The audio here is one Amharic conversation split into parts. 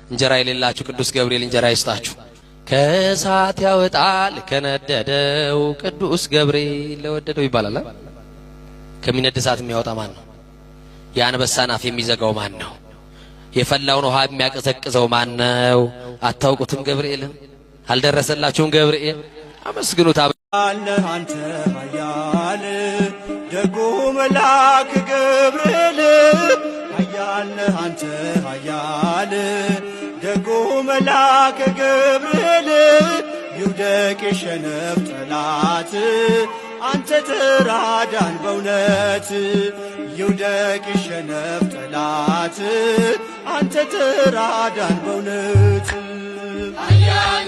እንጀራ የሌላችሁ ቅዱስ ገብርኤል እንጀራ ይስጣችሁ። ከእሳት ያወጣል ከነደደው ቅዱስ ገብርኤል ለወደደው ይባላል። ከሚነድ እሳት የሚያወጣ ማን ነው? የአንበሳን አፍ የሚዘጋው ማን ነው? የፈላውን ውሃ የሚያቀዘቅዘው ማን ነው? አታውቁትም? ገብርኤልን አልደረሰላችሁም? ገብርኤል አመስግኑት። አንተ ኃያል ደጉ መልአክ ገብርኤል ኃያል አንተ ኃያል ደጉ መልአክ ገብርኤል ይውደቅ የሸነፍ ጠላት አንተ ተራዳን በእውነት ይውደቅ የሸነፍ ጠላት አንተ ተራዳን በእውነት ኃያል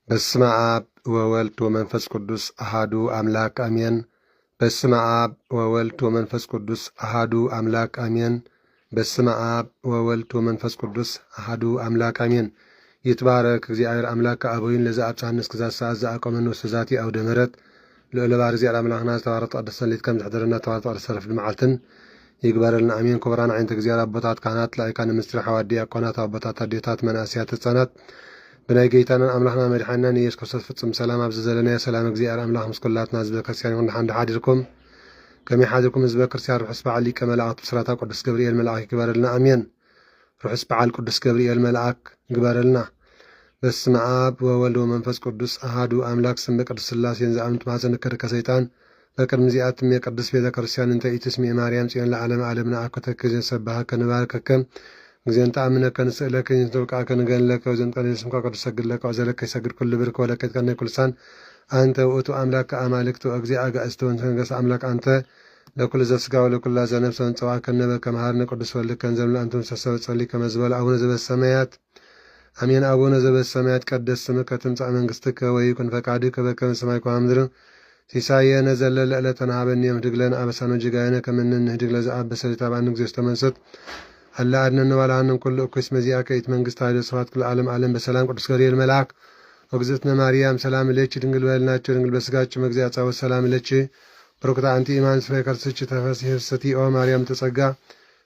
በስመ አብ ወወልድ ወመንፈስ ቅዱስ አሃዱ አምላክ አሜን። በስመ አብ ወወልድ ወመንፈስ ቅዱስ አሃዱ አምላክ አሜን። በስመ አብ ወወልድ ወመንፈስ ቅዱስ አሃዱ አምላክ አሜን። ይትባረክ እግዚአብሔር አምላክ አበዊን ለዛ አብጻን እስከዛ ሰዓት ዘአቆመን ወሰዛቲ አውደ ምሕረት ለለባር እግዚአብሔር አምላክና ተባረክ ተቀደሰ ሌት ከም ዝሕደረና ተባረክ ተቀደሰ ረፍድ መዓልትን ይግበረልና አሜን። ክብራን ዓይንተ እግዚአብሔር አቦታት ካህናት ላይካን ምስጢር ሐዋዲ አቆናት አቦታት አዴታት መናእስያት ህፃናት ብናይ ጌታና አምላክና መድኃኒና ኢየሱስ ክርስቶስ ፍጹም ሰላም አብዝ ዘለና ሰላም እግዚአብሔር አምላክ ምስኩላትና ህዝበ ክርስቲያን ይሁን ሓንድ ሓዲርኩም كم يحاذركم ህዝበ ክርስቲያን ርሑስ በዓል ሊቀ መላእክት ብስራታ ቅዱስ ገብርኤል መልአክ ይግበረልና አሜን። ርሑስ በዓል ቅዱስ ገብርኤል መልአክ ይግበረልና። በስመ አብ ወወልድ ወመንፈስ ቅዱስ አሃዱ አምላክ ስም ቅዱስ ሥላሴን ዘአምንት ማኅፀን ከርከ ሰይጣን በቅድም ዚአትም የቅዱስ ቤተ ክርስቲያን እንተ ኢትስሚ ማርያም ጽዮን ለዓለም ዓለምና አኮተከ ዘንሰባህ ከንባርከከ እግዚአን ተአምነከ ንስእለከ ንተውቃከ ንገለከ ዘንቀለ ስምከ ቅዱስ ሰግድለከ ወዘለከ ይሰግድ ኩል ብርከ ወለከ ከነ ኩልሳን አንተ ውእቱ አምላክ አማልክቱ እግዚአ አጋእዝተ ወንተንገስ አምላክ አንተ ለኩል ዘስጋ ወለኩላ ዘነፍስ ወንጸዋ ከነበ ከመሃርነ ቅዱስ ወልድ ከንዘምለ አንተም ሰሰበ ጸልይ ከመዝበል አቡነ ዘበሰማያት አሜን። አቡነ ዘበሰማያት ቀደስ ስምከ ትምጻእ መንግሥትከ ወይኩን ፈቃድከ በከመ በሰማይ ከማሁ በምድር ሲሳየነ ዘለለ ዕለትነ ሀበነ ንህድግ ለነ አበሳነ ወጌጋየነ ከመ ንህድግ ለዘአበሰ ለታባን ጊዜ ተመንሰት አላ አድነነ ወላአንም ኩሉ እኩስ መዚአከ ኢት መንግሥት ኃይለ ስብሐት ኩሉ ዓለም ዓለም በሰላም ቅዱስ ገብርኤል መልአክ ወግዝእትነ ማርያም ሰላም ለኪ ድንግል በልናቸው ድንግል በስጋቸው መግዚያ ጻወት ሰላም ለኪ ብሩክታ አንቲ ኢማን ስፍሬ ከርስች ተፈሥሒ ፍስሕቲ ኦ ማርያም ተጸጋ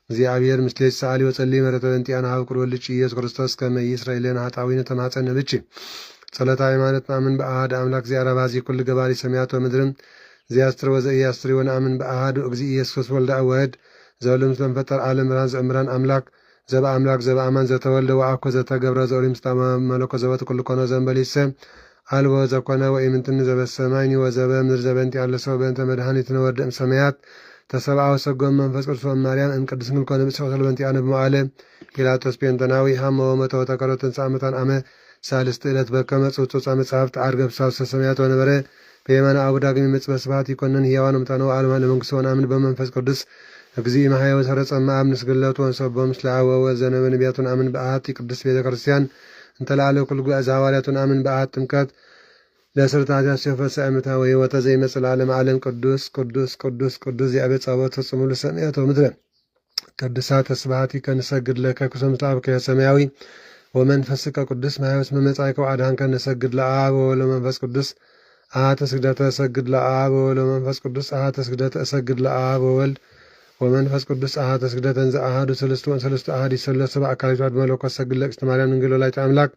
እግዚአብሔር ምስሌች ሰአሊ ወጸልይ መረተ እንቲአና ሀብ ቁር ወልጭ ኢየሱስ ክርስቶስ ከመ ይእስራኤልን ኃጣዊነ ተማጸነ ብች ጸሎታ ሃይማኖት አምን በአሐድ አምላክ ዚአራ ባዚ ኩል ገባሪ ሰማያት ወምድርም ዚያስትር ወዘኢያስትር ወነአምን በአሐድ እግዚእ ኢየሱስ ወልደ አዋህድ ዘወልም ስለንፈጠር ዓለም ብርሃን ዘእምራን አምላክ ዘበ አምላክ ዘበ አማን ዘተወልደ ወአኮ ዘተገብረ ዘኦሪም ስጣ መለኮ ዘበት ኩሉ ኮነ ዘንበሊሰ አልቦ ዘኮነ ወኢምንትን ዘበሰማይኒ ወዘበ ምድር ዘበንቲ ያለ ሰው በእንተ መድኃኒትነ ወርደም ሰማያት ተሰብአ ወሰጎም መንፈስ ቅዱስ ማርያም እም ቅዱስ ንል ኮነ ብጽሕ ወሰለበንቲ ያነ በመዋለ ጲላጦስ ጴንጠናዊ ሃመ ወመተ ወተከሎ ተንጻመታን አመ ሳልስት ዕለት በከመ ጽሑፍ መጽሐፍት አርገብ ሳልሰ ሰማያት ወነበረ በየማነ አቡ ዳግም ይመጽእ በስብሐት ይኮነን ሕያዋን እምጣነው ዓለማ ለመንግሥት ወነአምን በመንፈስ ቅዱስ እግዚእ ማሕያው ሰረጸ ማብ ንስግለቱ ወንሰቦ ምስለ አብ ወወልድ ዘነበ ነቢያቱን አምን በአሐቲ ቅዱስ ቤተ ክርስቲያን እንተ ለዓለ ኩሉ ጉባኤ ዘሐዋርያቱን አምን በአሐት ጥምቀት ለስርዓት ያስፈጸ ዓመታዊ ሕይወተ ዘይመጽእ ለዓለመ ዓለም ቅዱስ ቅዱስ ቅዱስ ቅዱስ እግዚአብሔር ጸባኦት ፍጹም ለሰማያት ወምድር ቅዱሳት ስብሐቲከ ንሰግድ ለከ ኩሰም ተአብከ ሰማያዊ ወመንፈስከ ቅዱስ ማሕያው እስመ መጻእከ ወአድኃንከ ንሰግድ ለአብ ወወልድ ወመንፈስ ቅዱስ አሐተ ስግደተ እሰግድ ለአብ ወወልድ ወመንፈስ ቅዱስ አሐተ ስግደተ እሰግድ ለአብ ወወልድ ወመንፈስ ቅዱስ አሐተ ስግደተ እንዘ አሐዱ ሰለስቱ ወሰለስቱ አሐድ ይሰለሱ በአካሊቱ መለኮት ሰግድ ለእግዝእትነ ማርያም ድንግል ወላዲተ አምላክ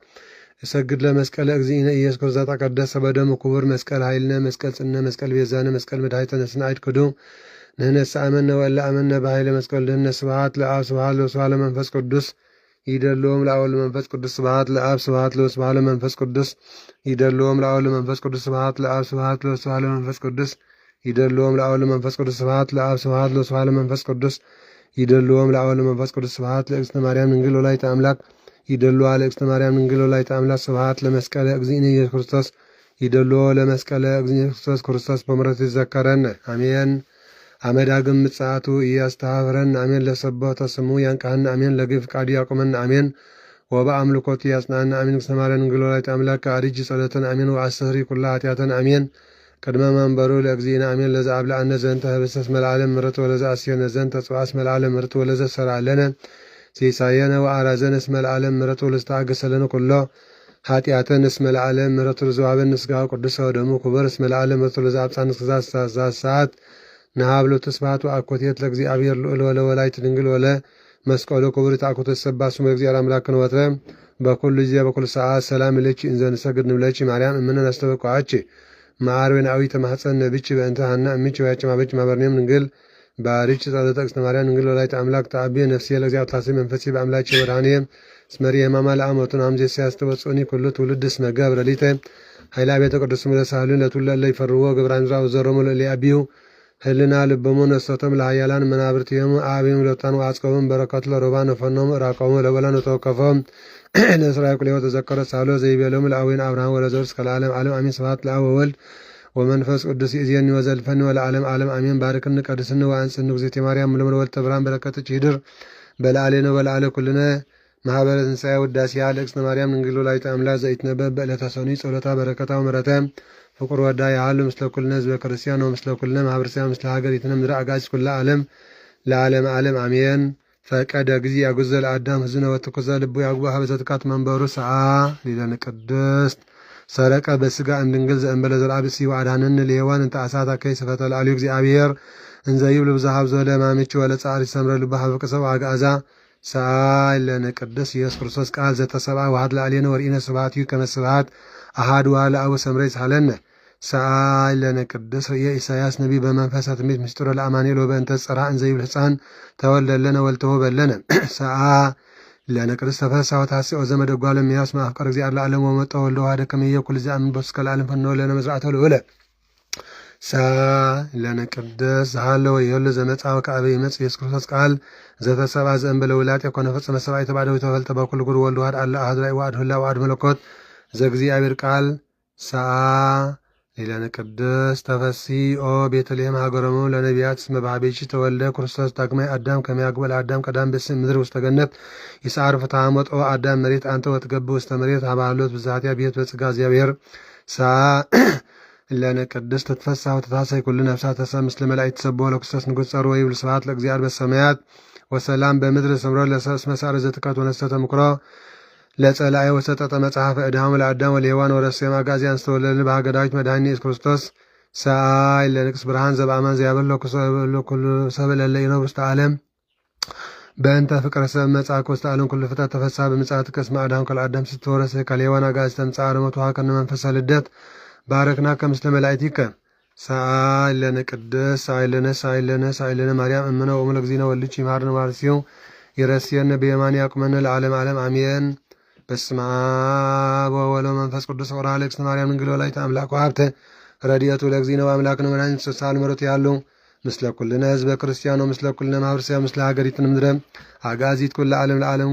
እሰግድ ለመስቀለ እግዚእነ ኢየሱስ ክርስቶስ ተቀደሰ በደሙ ክቡር መስቀል ኃይልነ መስቀል ጽነ መስቀል ቤዛነ መስቀል መድኃኒተ ነፍስነ አይትክዱ ንሕነሰ አመነ ወእለ አመነ በኃይለ መስቀል ድህነ ስብሐት ለአብ ስብሐት ለወስብሐት ለመንፈስ ቅዱስ ይደልዎም ለወልድ መንፈስ ቅዱስ ስብሐት ለአብ ስብሐት ለወስብሐት ለመንፈስ ቅዱስ ይደልዎም ለወልድ መንፈስ ቅዱስ ስብሐት ለአብ ስብሐት ለወስብሐት ለመንፈስ ቅዱስ ይደልዎም ለወልድ መንፈስ ቅዱስ ስብሐት ለአብ ስብሐት ለወስብሐት ለመንፈስ ቅዱስ ይደልዎም ለወልድ መንፈስ ቅዱስ ስብሐት ለእግዝእትነ ማርያም ድንግል ወላዲተ አምላክ ይደልዋ ለእግዝእትነ ማርያም ድንግል ወላዲተ አምላክ ስብሐት ለመስቀለ እግዚእነ ኢየሱስ ክርስቶስ ይደልዎ ለመስቀለ እግዚእነ ኢየሱስ ክርስቶስ በምሕረቱ ይዘከረን አሜን። አመዳግም ምጽአቱ እያስተባብረን አሜን። ለሰበተ ስሙ ያንቃህን አሜን። ለግብ ፍቃዱ ያቁመን አሜን። ወበአምልኮቱ ያጽናን አሜን። እግዚእትነ ማርያም ድንግል ወላዲተ አምላክ ከአርጅ ጸሎተን አሜን። ወአስተስሪ ኩላ ኃጢአተን አሜን። ቅድመ መንበሩ ለእግዚእነ አሜን። ለዘ አብልዐነ ዘንተ ህብስተ መልዓለም ምሕረቱ ወለዘ አስየነ ዘንተ ጽዋስ መልዓለም ምሕረቱ ወለዘ ሠራለነ ሲሳየነ ወአራዘነ እስመ ለዓለም ምሕረቱ ወለዘተአገሰ ለነ ኩሎ ኃጢአተን እስመ ለዓለም ምሕረቱ ለዘወሀበነ ሥጋው ቅዱስ ወደሙ ክቡር እስመ ለዓለም ምሕረቱ ለዘአብጽሐነ እስከ ሰዓት ነሃብሎ ተስፋቱ አኮቴት ለእግዚአብሔር ልዑል ወለወላዲተ ድንግል ወለ መስቀሉ ክቡር ተአኮተ ተሰባ ስሙ እግዚአብሔር አምላክነ ወትረ በኩሉ ጊዜ በኩሉ ሰዓት ሰላም ለኪ እንዘ ንሰግድ ንብለኪ ማርያም እምነ አስተበቅዓኪ ማዕርዌናዊ ተማኅፀን ነብች በእንተ ሐና እምች ወያጭማ በች ማበርኔም ድንግል ባሪች ጸሎተ እግዝእትነ ማርያም ድንግል ወላዲተ አምላክ ተአብየ ነፍስየ ለእግዚአብሔር ታስብ መንፈሴ በአምላኬ ወድኃኒየ እስመሪ ሕማማ ለአመቱን አምዜ ሲያስተወጽኒ ኩሉ ትውልድ እስመ ገብረ ሊተ ኃይላ ቤተ ቅዱስ ምለሳህሉን ለቱለ ለይፈርዎ ግብራንዝራ ወዘሮሙ ለሊአቢዩ ህልና ልቦሙ ነሰቶም ለኃያላን መናብርትዮም አብዮም ለታኑ አጽቀቡም በረከቱ ለሮባን ነፈኖም ራቆሙ ለበላን ተወከፎም ለእስራኤል ኩሌው ተዘከረ ሳሎ ዘይቤሎም ለአዊን አብርሃም ወለዘር እስከ ለዓለም ዓለም አሜን። ስብሐት ለአብ ወወልድ ወመንፈስ ቅዱስ ይእዜኒ ወዘልፈኒ ወለዓለም ዓለም አሜን። ባርክኒ ቀድስኒ ወአንጽኒ እግዝእትየ ማርያም ምልምል ወልተ ብርሃን በረከትች ይድር በላዕሌነ ወለዓለ ኩልነ ማኅበረ ትንሣኤ ውዳሴያ ለእግዝእትነ ማርያም ድንግል ወላዲተ አምላክ ዘኢትነበብ በዕለተ ሰኑይ ጸሎታ በረከታ ወምሕረተ ፍቁር ወዳ ያህሉ ምስለ ኩልነ ህዝበ ክርስቲያን ወምስለ ኩልነ ማኅበረሰብ ምስለ ሀገሪትነ ምድረ አጋዕዝት ኩላ ዓለም ለዓለመ ዓለም አሜን። ፈቀደ ጊዜ ያጉዘል አዳም ህዝነ ወትኩዘ ልቡ ያግባህ በዘትካት መንበሩ ሰዓ ሊለን ቅድስት ሰረቀ በስጋ እምድንግል ዘእንበለ ዘልአብሲ ወአዳነን ለሔዋን እንተ አሳታ ከይስ ፈተልአልዩ እግዚአብሔር እንዘ ይብል ብዙሃብ ዘለ ማምቹ ወለ ጻሪ ሰምረ ልባ ሀበቅሰው አጋዛ ሰዓ ሊለን ቅድስት ኢየሱስ ክርስቶስ ቃል ዘተሰብአ ዋህድ ለአሌነ ወርኢነ ስብሐት ከመ ስብሐት አሐዱ ለአብ ሰምረ ይሳለነ ሰዓ ሊለን ቅድስት ርእየ ኢሳያስ ነቢይ በመንፈሰ ትንቢት ምስጢረ ለአማኑኤል ወበእንተ ጽርሐ እንዘ ይብል ሕፃን ተወልደለነ ወልተወ በለነ ሰዓ ሊለን ቅድስት ተፈሥሐ ወታስዮ ዘመደጓለ እምያስ ማፍቀር እግዚአብሔር ለዓለም ወመጣ ወልደ ዋህደ ከመ ይኩል ዘአምን በስከ ለዓለም ፈኖ ለነ መዝራዕተ ለወለ ሰዓ ሊለን ቅድስት ዘሃለወ ይሁን ዘመጽአ ወከአበ ይመጽእ ኢየሱስ ክርስቶስ ቃል ዘተሰብአ ዘእንበለ ውላጤ ኮነ ፈጽመ ሰብአ የተባደው ተፈልጠ በኩል ጉር ወልድ ዋህድ አለ አሐዱ ላይ ዋህድ ህላ ዋህድ መለኮት ዘእግዚአብሔር ቃል ሰዓ ሊለን ቅድስት ተፈሥሒ ቤተልሔም ሀገሮሙ ለነቢያት እስመ በኀቤኪ ተወልደ ክርስቶስ ዳግማይ አዳም ከመ ያግበለ አዳም ቀዳም በስም ምድር ውስተ ገነት ይስዓር ፍትሐ ሞጦ አዳም መሬት አንተ ወትገብእ ውስተ መሬት ሀባሎት ብዛትያ ቤት በጽጋ እግዚአብሔር ሰዓ ሊለን ቅድስት ትትፈሥሐ ወትታሰይ ኩሉ ነፍሳት ተሰብእ ምስለ መላእክት ትሰብሖ ለክርስቶስ ንጉሥ ጸርዎ ይብል ስብሐት ለእግዚአብሔር በሰማያት ወሰላም በምድር ስምሮ ለሰብእ መሳረ ዘትካት ወነሰተ ምክሮ ለጸላኤ ወሰጠጠ መጽሐፈ ዕድሃሙ ለአዳም ወለሔዋን ወረሰየ ማጋዚያን ስተወለድን በሀገዳዊት መድኃኒ ኢየሱስ ክርስቶስ ሰዓ ሊለን ቅድስት ብርሃን ዘበአማን ዘያበርህ ለኩሉ ሰብእ ለእለ ይነብሩ ውስተ ዓለም በእንተ ፍቅረ ሰብእ መጽአ ውስተ ዓለም ኩሉ ፍጥረት ተፈሥሐ በምጽአትከ እስመ አድኃንከ ለአዳም ስትወረሰ ከለሔዋን አጋዕዝተ እምጸአ ረመቱሃ ከነ መንፈሰ ልደት ባረክናከ ምስለ መላእክቲከ ሰዓ ሊለን ቅድስት ሰዓ ሊለን ማርያም እምነ ወእሙ ለእግዚእነ ወልድኪ ይምሃርነ ወያርሥዮ ይረስየነ በየማነ ያቁመነ ለዓለመ ዓለም አሜን። በስመ አብ ወወልድ ወመንፈስ ቅዱስ ወርኃ ለእግዝእትነ ማርያም ድንግል ወላዲተ አምላክ ወሀብተ ረድኤቱ ለእግዚእነ ወአምላክነ መድኃኒነ ተሳል ምሕረቱ ያሉ ምስለ ኩልነ ህዝበ ክርስቲያኖ ምስለ ኩልነ ማኅበረሰብ ምስለ ሀገሪቱን ምድረ አጋዚት ኩለ ዓለም ለዓለም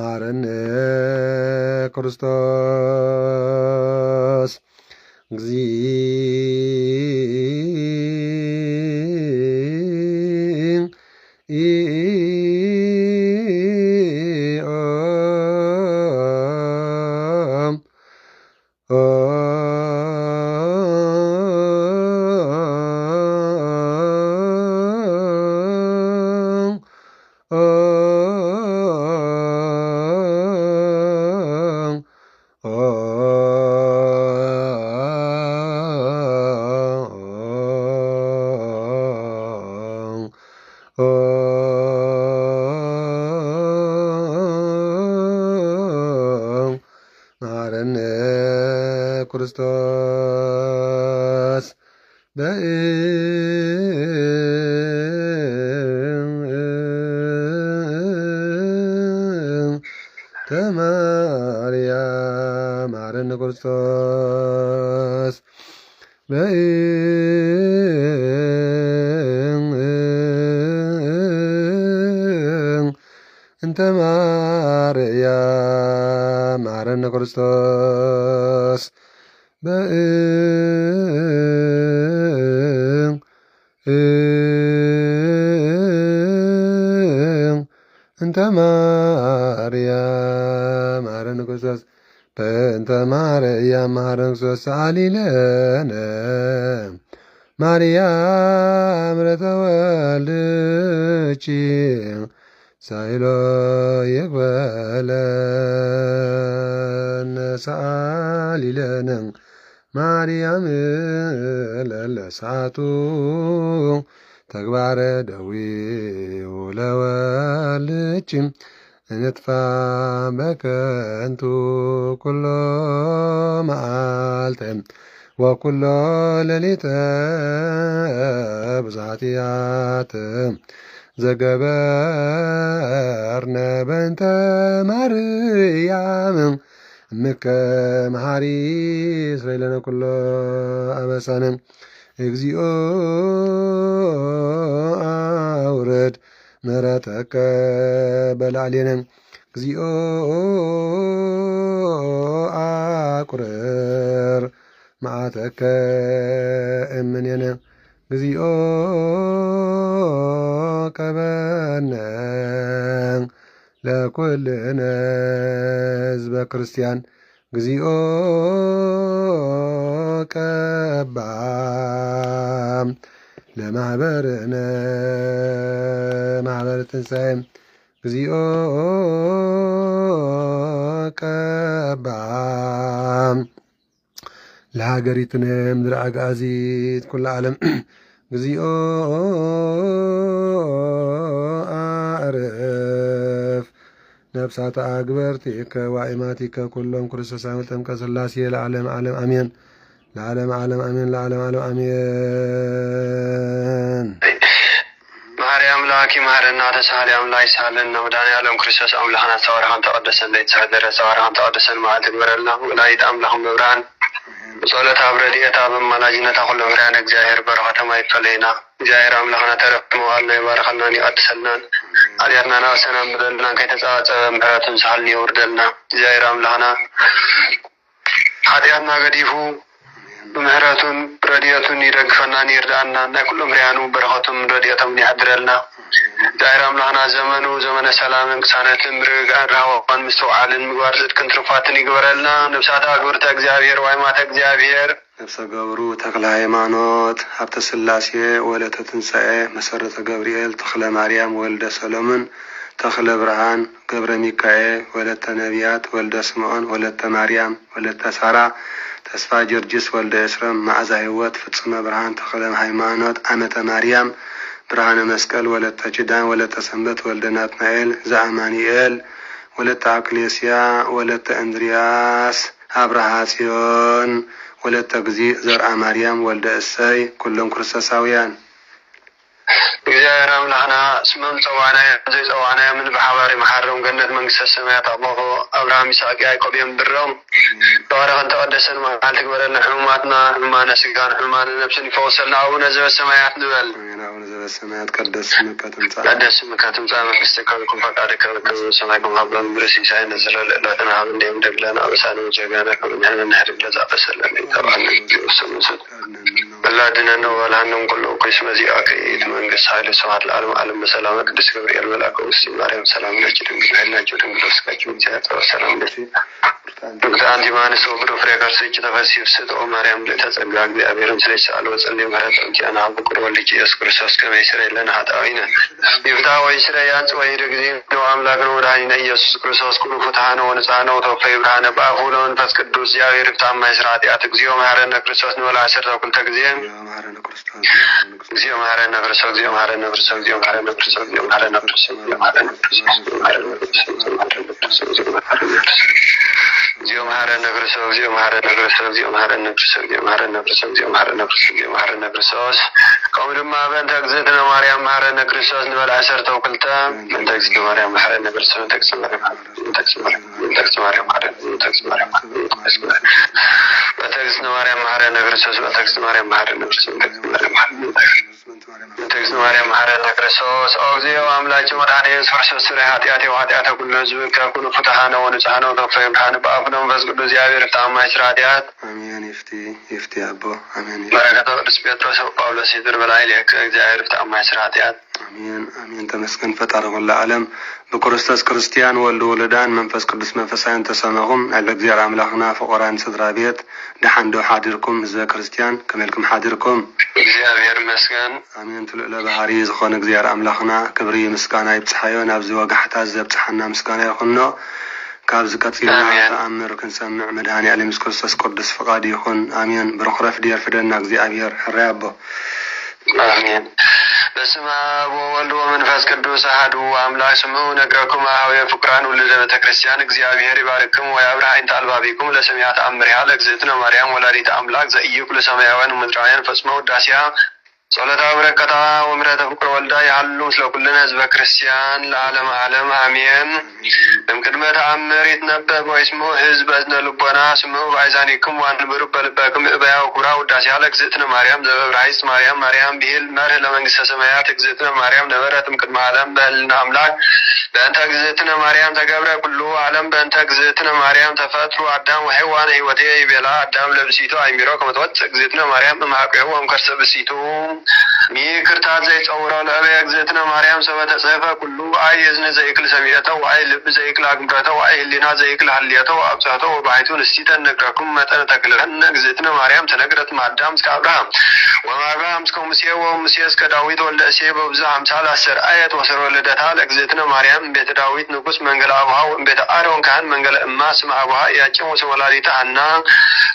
ማረነ ክርስቶስ ማረነ ክርስቶስ ማረነ ክርስቶስ ማርያም ማረነ ክርስቶስ እንተ ማርያም ማረነ ክርስቶስ በእንተ ማርያም መሐረነ ክርስቶስ በእንተ ማርያም መሐረነ ክርስቶስ ሰአሊለነ ማርያም ረተወልድኪ ሳይሎ ይቅበለነ ሰአሊለነ ማርያም ለለሳቱ ተግባረ ደዊው ለወልድኪ እንጥፋ በከንቱ ኩሎ መዓልተ ወኩሎ ሌሊተ ብዛትያት ዘገበርነ በእንተ ማርያም እምከ መሐሪ እስራኤለነ ኩሎ አበሳነ እግዚኦ አውረድ ምሕረተከ በላዕሌነ እግዚኦ አቁርር መዓተከ እምኔነ እግዚኦ ቀበነ ለኩልነ ሕዝበ ክርስቲያን እግዚኦ ቀባም ለማህበርነ ማህበር ትንሣኤ እግዚኦ ቀባም ለሀገሪትነ ምድረ አጋዚት ኩሉ ዓለም እግዚኦ አዕርፍ ነፍሳተ አግበርቲከ ወአእማቲከ ኩሎም ክርስቶሳዊ ጥምቀ ሥላሴ ለዓለም ዓለም አሜን። ለዓለም ዓለም አሜን። ለዓለም ዓለም አሜን። ማርያም ላኪ ማረና ተሳሊ አምላክ ሳለና መድኃኔዓለም ክርስቶስ አምላክና ተወራሃን ተቀደሰን ለይተሐደረ ተወራሃን ተቀደሰን ማለት ይበረልና ወላዲተ አምላክ መብራን ጸሎት አብረዲየታ በማላጅነታ ሁሉ ብርሃን እግዚአብሔር በረከተማ ይፈለይና እግዚአብሔር አምላክና ተረክመዋልና ይባረከናን ይቀድሰናን አዲያና ናሰናም በደልና ከተጻጸበ ምሕረቱን ሳልን ይወርደልና እግዚአብሔር አምላክና ኃጢአትና ገዲፉ ምሕረቱን ረድኤቱን ይደግፈናን ይርዳና ለኩሉ ብርሃኑ በረከቱን ረድኤቱን ያድረልና እግዚአብሔር አምላክና ዘመኑ ዘመነ ሰላምን ቅሳነትን ርጋን ራዋን ምስተውዓልን ምግባር ጽድቅን ትሩፋትን ይግበረልና ነፍሳት አግብርተ እግዚአብሔር ዋይማተ እግዚአብሔር ነፍሰ ገብሩ ተክለ ሃይማኖት ሀብተ ሥላሴ ወለተ ትንሣኤ መሰረተ ገብርኤል ተክለ ማርያም ወልደ ሰሎሞን ተክለ ብርሃን ገብረ ሚካኤል ወለተ ነቢያት ወልደ ስምዖን ወለተ ማርያም ወለተ ሳራ ተስፋ ጀርጅስ ወልደ እስረም መዓዛ ህይወት ፍጽመ ብርሃን ተክለ ሃይማኖት አመተ ማርያም ብርሃነ መስቀል ወለተ ኪዳን ወለተ ሰንበት ወልደ ናትናኤል ዘአማኒኤል ወለተ አክሌስያ ወለተ እንድሪያስ አብርሃ ጽዮን ወለተ እግዚእ ዘርአ ማርያም ወልደ እሰይ ኩሎም ክርስቶሳውያን እግዚአብሔር አምላክና ስመም ጸዋና ዘይጸዋና ምን በሐዋሪ መሐረም ገነት መንግስተ ሰማያት አቦሆ አብርሃም ይስሐቅ ያዕቆብ የምድረም ተባረከን ተቀደሰን ማለት ግበረና ሕማማትና ሕማማነ ስጋን ሕማማነ ነፍስን ይፈወሰልና አቡነ ዘበሰማያት ንበል አቡነ ዘበሰማያት ቀደስ ስምከ ትምጻእ መንግሥትከ ወይኩን ፈቃድከ በከመ በሰማይ ከማሁ በምድር ሲሳየነ ዘለለዕለትነ ሀበነ ዮም ለነ አበሳነ ወጌጋየነ ከመ ንሕነኒ ንኅድግ ለዘአበሰለነ ይተባረክ ወሰምሱት በላድነነ ወባልሐነም ኩሉ ኩስ መዚአከ መንግስት ኃይለ ሰማት ለዓለም ዓለም በሰላም ቅዱስ ገብርኤል መልአከ ውስጥ ማርያም ሰላም ለኪ ድንግል ኃይልናቸው ድንግል ወስካቸው እግዚአብሔር ሰላም ለኪ ዶክተር ማንስ ወብሮ ፍሬ ከርሰች ተፈሲፍ ስጦ ማርያም ለተጸጋ እግዚአብሔርም ስለሽ አለ ወጸልይ ምህረት እንቲያና በቁር ወልጅ ኢየሱስ ክርስቶስ ከመይስራኤልን ኃጣዊነ ይፍታ ወይ ስራያንጽ ወይ ደግዜ ነው አምላክ ነው ወዳይነ ኢየሱስ ክርስቶስ ኩሉ ፍትሃነ ወንጻነ ወተፈይ ብርሃነ በአፉ ለመንፈስ ቅዱስ እግዚአብሔር ፍታማ ይስራት ያት እግዚኦ መሐረነ ክርስቶስ ንወላ ሰርተው ኩልተ ጊዜ መሐረነ ክርስቶስ እግዚኦ መሐረነ ክርስቶስ እግዚኦ መሐረነ ክርስቶስ እግዚኦ መሐረነ ክርስቶስ እግዚኦ መሐረነ ክርስቶስ እግዚኦ መሐረነ ክርስቶስ እግዚኦ መሐረነ ክርስቶስ እግዚኦ መሐረነ ክርስቶስ እግዚኦ መሐረነ ክርስቶስ እግዚኦ መሐረነ ክርስቶስ እግዚኦ መሐረነ ክርስቶስ እግዚኦ መሐረነ ክርስቶስ እግዚኦ መሐረነ ክርስቶስ እግዚኦ መሐረነ ክርስቶስ ቆምድማ በእንተ እግዝእትነ ማርያም መሐረነ ክርስቶስ ንበል አሰርተው ክልተ በእንተ እግዝእትነ ማርያም መሐረነ ክርስቶስ በእንተ እግዝእትነ ማርያም መሐረነ በእንተ እግዝእትነ ማርያም መሐረነ ክርስቶስ በእንተ እግዝእትነ ማርያም መሐረነ ክርስቶስ በእንተ እግዝእትነ ማርያም መሐረነ ክርስቶስ እግዚኦ አምላኬ መድኃኔ ኢየሱስ ክርስቶስ ስለ ኃጢአቴ ወኃጢአተ ኩሉ ሕዝብ ከኩሉ ፍትሐነ ወንጽሐነ ወተፈይ ብርሃነ በአቡነ መንፈስ ቅዱስ እግዚአብሔር ፍታማይ ስራ ኃጢአት አሜን። ይፍቲ አቦ አሜን። በረከተ ቅዱስ ጴጥሮስ ጳውሎስ ይድር በላይ ለከ እግዚአብሔር ፍታማይ ስራ ኃጢአት آمين آمين تمسكن فتر كل عالم بكريستوس كريستيان ولدان منفس قدس منفسين تسمعهم على زيارة أملاخنا فقران صدر بيت دحندو حاضركم زي كريستيان كملكم حاضركم እግዚአብሔር ይመስገን آمين تلقى بحري زخون زيارة أملاخنا كبري مسكانا يبصحيون أبزي وقحتا زبصحنا مسكانا يخنو كابز كثيرا تأمر كنسمع مدهاني على مسكوس قدس فقادي يخون آمين برخرف دير فدنا እግዚአብሔር حريابه آمين بسم الله وولد ومنفس قدوس أحد أملاك سمو نقركم أهوية فقران ولد بتكريستيان እግዚአብሔር يبارككم ويابرها إنت ألبابيكم لسميات أمرها لكزيتنا مريم ولدت أملاك زئيك لسماوان ومدرعين فاسمو داسيا صلاة بركة ومرة فقر والدا يحلو سلو كلنا حزب كريستيان لعالم عالم آمين بمكدمة تأمر يتنبب واسمو حزب أزن لبنا سمو بعزانيكم وانبرب بلباكم إبايا وكرا وداسي على اكزتنا مريم زبب رئيس مريم بيهل مره لمنجس سمايات اكزتنا مريم نبرت مكدم عالم بهلنا أملاك بأنت اكزتنا مريم تقبر كله عالم بأنت اكزتنا مريم تفاتروا عدام وحيوان هيوتي بلا عدام لبسيتو عميرو كما توت اكزتنا مريم محاقه ومكرسب بسيتو مي كرتات زي تصورا لأبي اكزتنا مريم سبت صيفة كله اي ازن زي كل سميته واي لب زي كل عقمرته واي اللينا زي كل حليته وابساته وبعيتون السيطة نقرأكم متن تكلهن اكزتنا مريم تنقرت مع الدام سك أبراهام وما أبراهام سكو مسيه ومسيه سك داويد ولا أسيه بوزا عمسال أسر آية وصر ولدتها اكزتنا مريم بيت داويد نقص منقل أبوها وبيت آرون كان منقل أما سمع أبوها يأتيهم وسولاريتها عنا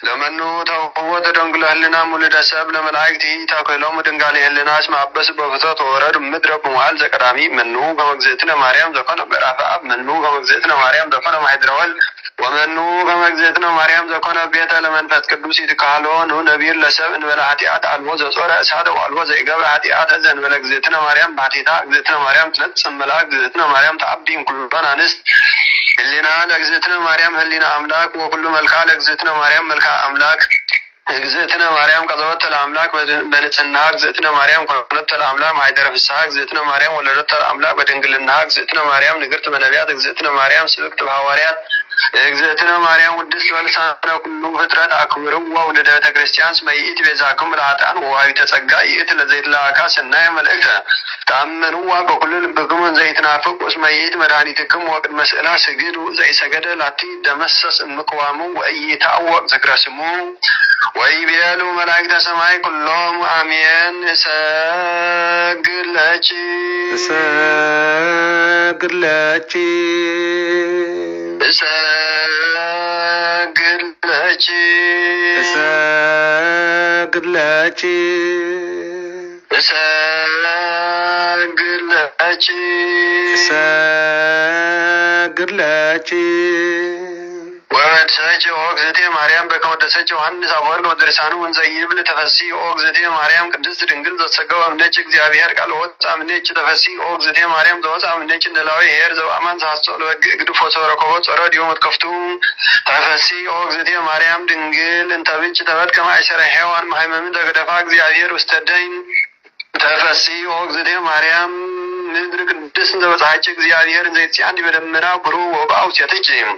لمنو توقوت دنقله لنا مولد ساب لملايكته تاكلهم دنقاله لنا اسمع بس بفتات ورد مدرب موال زكرامي منو كمجزتنا مريم زكنا برافع منو كمجزتنا مريم زكنا محدرول ومنو كمجزتنا مريم زكنا بيت لمن فتكدوس يتكالون نبي لسب إن ولا حتيات الوز صورة أسعد والوز إجابة حتيات زين ولا جزتنا مريم بعتيتا جزتنا مريم تنسم ملاك جزتنا مريم تعبدين كلنا نست اللينا لجزتنا مريم هلينا أملاك وكل ملكا لجزتنا مريم ملكا أملاك اجزتنا مريم قضوت الأملاك بنتنا اجزتنا مريم قنت الأملاك ما يدرف الساق اجزتنا مريم ولدت الأملاك بدنقل النهاق اجزتنا مريم نقرت بنبيات اجزتنا مريم سبقت بحواريات اجزتنا مريم ودس ولسانا كل فترة أكبروا وولدت كريستيان سميئت بيزاكم العطان وهاي تسقى إيت لزيت لاكاس النايم الإكتا تأمنوا بكل لبكم زيت نافق وسميئت مرانيتكم وقد مسألة سجدوا زي سجد لاتي دمسس المقوام وأي تعوق ذكر سمو ويبيالو ملاك سماي كلهم آمين ساقلاتي ساقلاتي ساقلاتي ساقلاتي ساقلاتي ساقلاتي ومدساجي اوغزتي مريم بكودساجي وحنس ابوال ودرسانو ونزيب لتفسي اوغزتي مريم قدس دنگل زسقوا امنچ እግዚአብሔር ቃል ወጣ امنچ ተፈሲ اوغزتي مريم ዘወጣ امنچ እንደላዊ ሄር ዘው አማን ሳሶል ወግድ ፎሶሮ ኮቦት ራዲዮ መትከፍቱ ተፈሲ اوغزتي مريم ድንግል እንተብንጭ ተበድ ከማይሰረ ሔዋን ማይመምን ተገደፋ እግዚአብሔር ውስተደኝ ተፈሲ اوغزتي مريم ምድር ቅድስ እንደወጣች እግዚአብሔር ዘይት አንድ በደመና ብሩ ወባው ሲያተጭም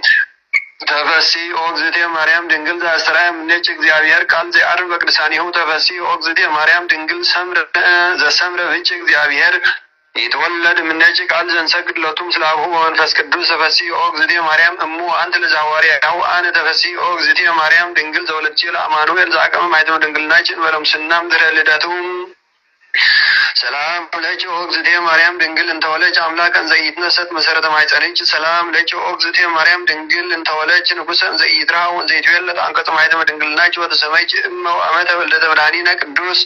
تفسي اوغزتي مريم دنگل زاسترايم نچ እግዚአብሔር ቃል ዘአርብ በቅዱሳኒሁ ተፈሲ اوغزتي مريم ድንግል ሰምረ ዘሰምረ ወጭ እግዚአብሔር يتولد من نچ ቃል ዘንሰግድ ለቱም ስላሁ ወመንፈስ ቅዱስ ተፈሲ اوغزتي مريم እሙ አንተ ለዛዋሪያ ያው አነ ተፈሲ اوغزتي مريم ድንግል ዘወለች ለአማኑኤል ዛቀመ ማይተው ድንግልናችን ወለም ስናም ድረልዳቱ ሰላም ለጭ اوغزتي مريم ድንግል እንተወለች አምላክን ዘይትነሰት መሰረተ ማይጸንጭ ሰላም ለጭ اوغزتي مريم ድንግል እንተወለች ንጉሰን ዘይትራው ዘይትወለድ አንቀጽ ማይተው ድንግልናችን ወተሰማይጭ እመው አመተ ወልደተ ብርሃኒነ ቅዱስ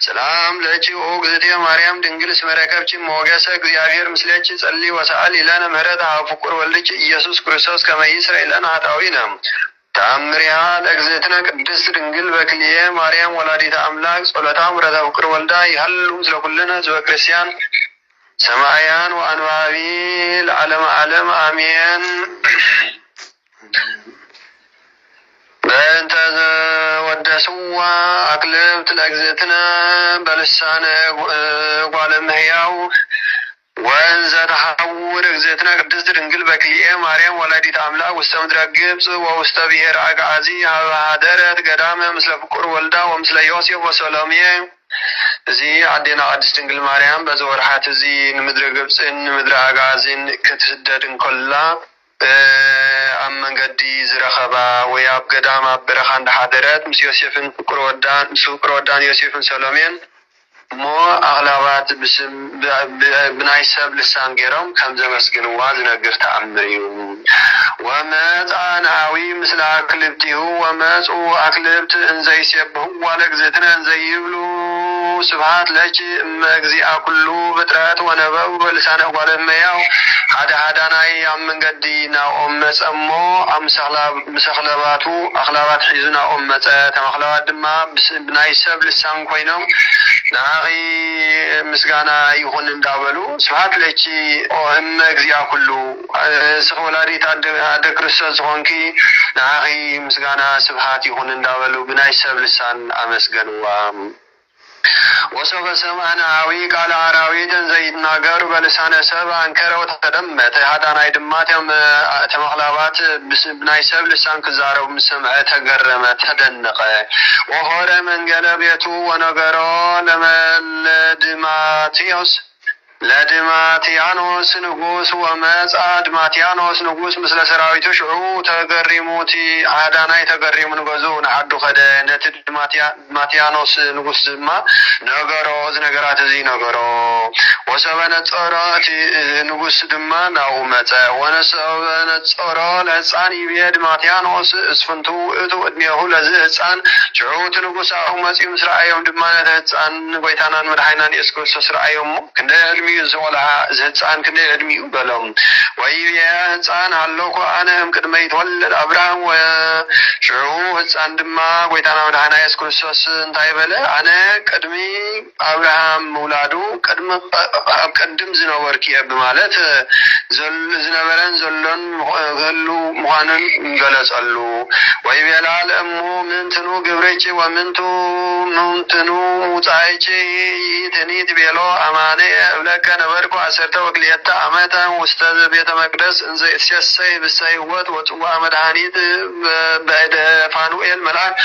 ሰላም ለጭ اوغزتي مريم ድንግል ስመረከብጭ ሞገሰ እግዚአብሔር ምስለች ጸሊ ወሰአል ኢላነ ምህረት አፍቁር ወልጅ ኢየሱስ ክርስቶስ ከመይስራ ኢላነ ኃጣዊነ تأمرها لأجزتنا قدس دنقل بكلية مريم ولادة أملاك صلتها مرد فقر والدا يهلو مثل كلنا زوى كريستيان سمايان وأنوابيل علم آمين بنت ودسوا أقلبت لأجزتنا بلسان قوالم هياو وانزا تحور اجزتنا قدس دنقل بكلية مريم ولادة أملاك وستمدر قبس وستبهر عقازي هادرت قدامة مثل فقر والدا ومثل يوسف وسلامية زي عدينا قدس تنقل مريم بزور حاتزي نمدر قبسن نمدر عقازن كتسدد كلها أمن قدي زرخبا وياب قدام برخان حضرات مس يوسفن كرودان سوكرودان يوسفن سلومين مو أغلبات بسم بنايسب لسان جيرم كم زمسكن وازن قرت عمريو وما أنا عوي مثل أكلبته وما أو أكلبت إن زي سيبه ولا جزتنا إن زي يبلو سبحات لك مجزي أكلو بترات ونبأ ولسانه ولا مياو هذا ناي من قدينا أمس أمو أم مسخلباتو أخلبات حيزنا أمس تمخلبات دما بنايسب لسان كوينهم ناغي مسجانا يكون ندابلو سبحات لك أم مجزي أكلو سخولاري هذا كريستوس هونكي ناغي مسجانا سبحات يكون ندابلو بنايسب لسان أمسجنوا وسوف سمعنا عوي قال عراويت زيد ناقر بلسان سبع انكر وتقدمت هذا نايدمات تمخلابات بناي سب لسان كزارو مسمع تقرمت تدنق وهور من قلبيته ونقرا لما لدماتيوس لدماتيانوس نقوس ومسعد ماتيانوس نقوس مثل سراويتو شعو تقريموتي عاداناي تقريم نقوزون حدو خده نتد ماتيانوس نقوس ما نقرو نقرات زي نقرو وسبنت صورات نقوس دما ناو متا ونسبنت صورا لساني بيد ماتيانوس اسفنتو اتو ادميه لزهسان شعو تنقوس او مسيو مسرعيهم دما نتهسان قويتانان مدحينان يسكوس سرعيهم كنده زولها زهتان كنده ادمي بلهم ويا هتان هلوكو انا قدما يتولد ابراهيم وشعو هتان دما قويتانا مدحنا يسوع كريستوس انتاي بله انا قدمي ابراهيم مولادو قدم زنوركي بمالت زنبرن زلون هلو مخانن غلصلو ويبلال امو منتنو غبريچ ومنتو نونتنو موصايچ تنيت بيلو امانه لك نبركو عسرت وقليتا عمتا واستاذ بيت مقدس انزي اسيسي بسيوات وطوع مدحانيت بعد فانوئيل ملعك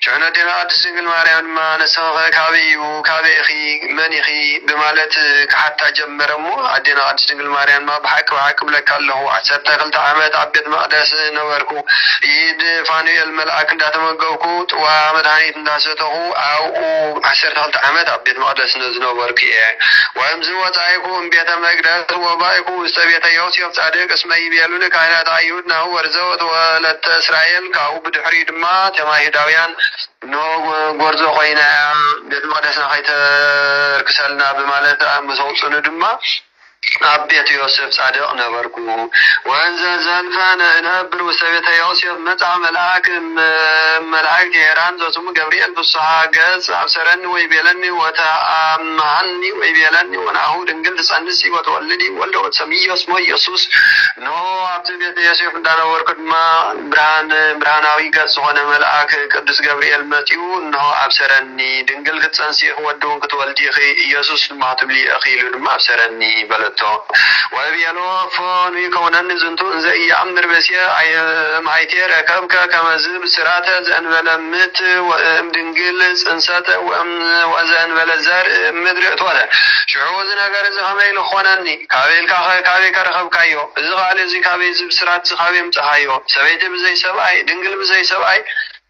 شعنا دينا قدس انقل ماريان ما نسوغ كابيو كابي اخي من اخي بمالت حتى جمرمو عدينا قدس انقل ماريان ما بحك وحاكم لك الله عسرت قلت عمت عبد مقدس نبركو يد فانوئيل ملعك اندات مقوكو طوع مدحانيت انداسته او عسرت قلت عمت عبد مقدس نبركو وامزو وطايكم بيت مقدس وبايكو استبيت يوسف صادق اسمي بيالون كائنات ايودنا ورزوت ولت اسرائيل كاو بدحري دما تماهداويان نو غورزو خوينا بيت مقدس نخيت ركسلنا بمالت امزوصن دما أبيت يوسف صادق نبركو وانزل زلفان نبر وسبيت يوسف متع ملعك جيران زوسم جبريل بالصحاقس أبصرني ويبيلني وتأمعني ويبيلني ونعود انقلت سندسي وتولدي ولد سمي اسمه يسوس نو أبيت يوسف دانا وركد ما برهاناوي قص وانا ملعك قدس جبريل متيو نو أبصرني دنقلت سنسي ودون كتولدي أخي يسوس ما تبلي أخي لما أبصرني بلد وبيانو فون يكونن زنتو زي عمر بسيا معيتير كبك كما زب سراته زن ولمت وامدنجل انسات وزن ولزار مدرت ولا شعوذ نغر زهميل خونني كابيل كرخب كايو زغال زي كابي زب سرات زخابي مصحايو سبيت بزي سبعي دنجل بزي سبعي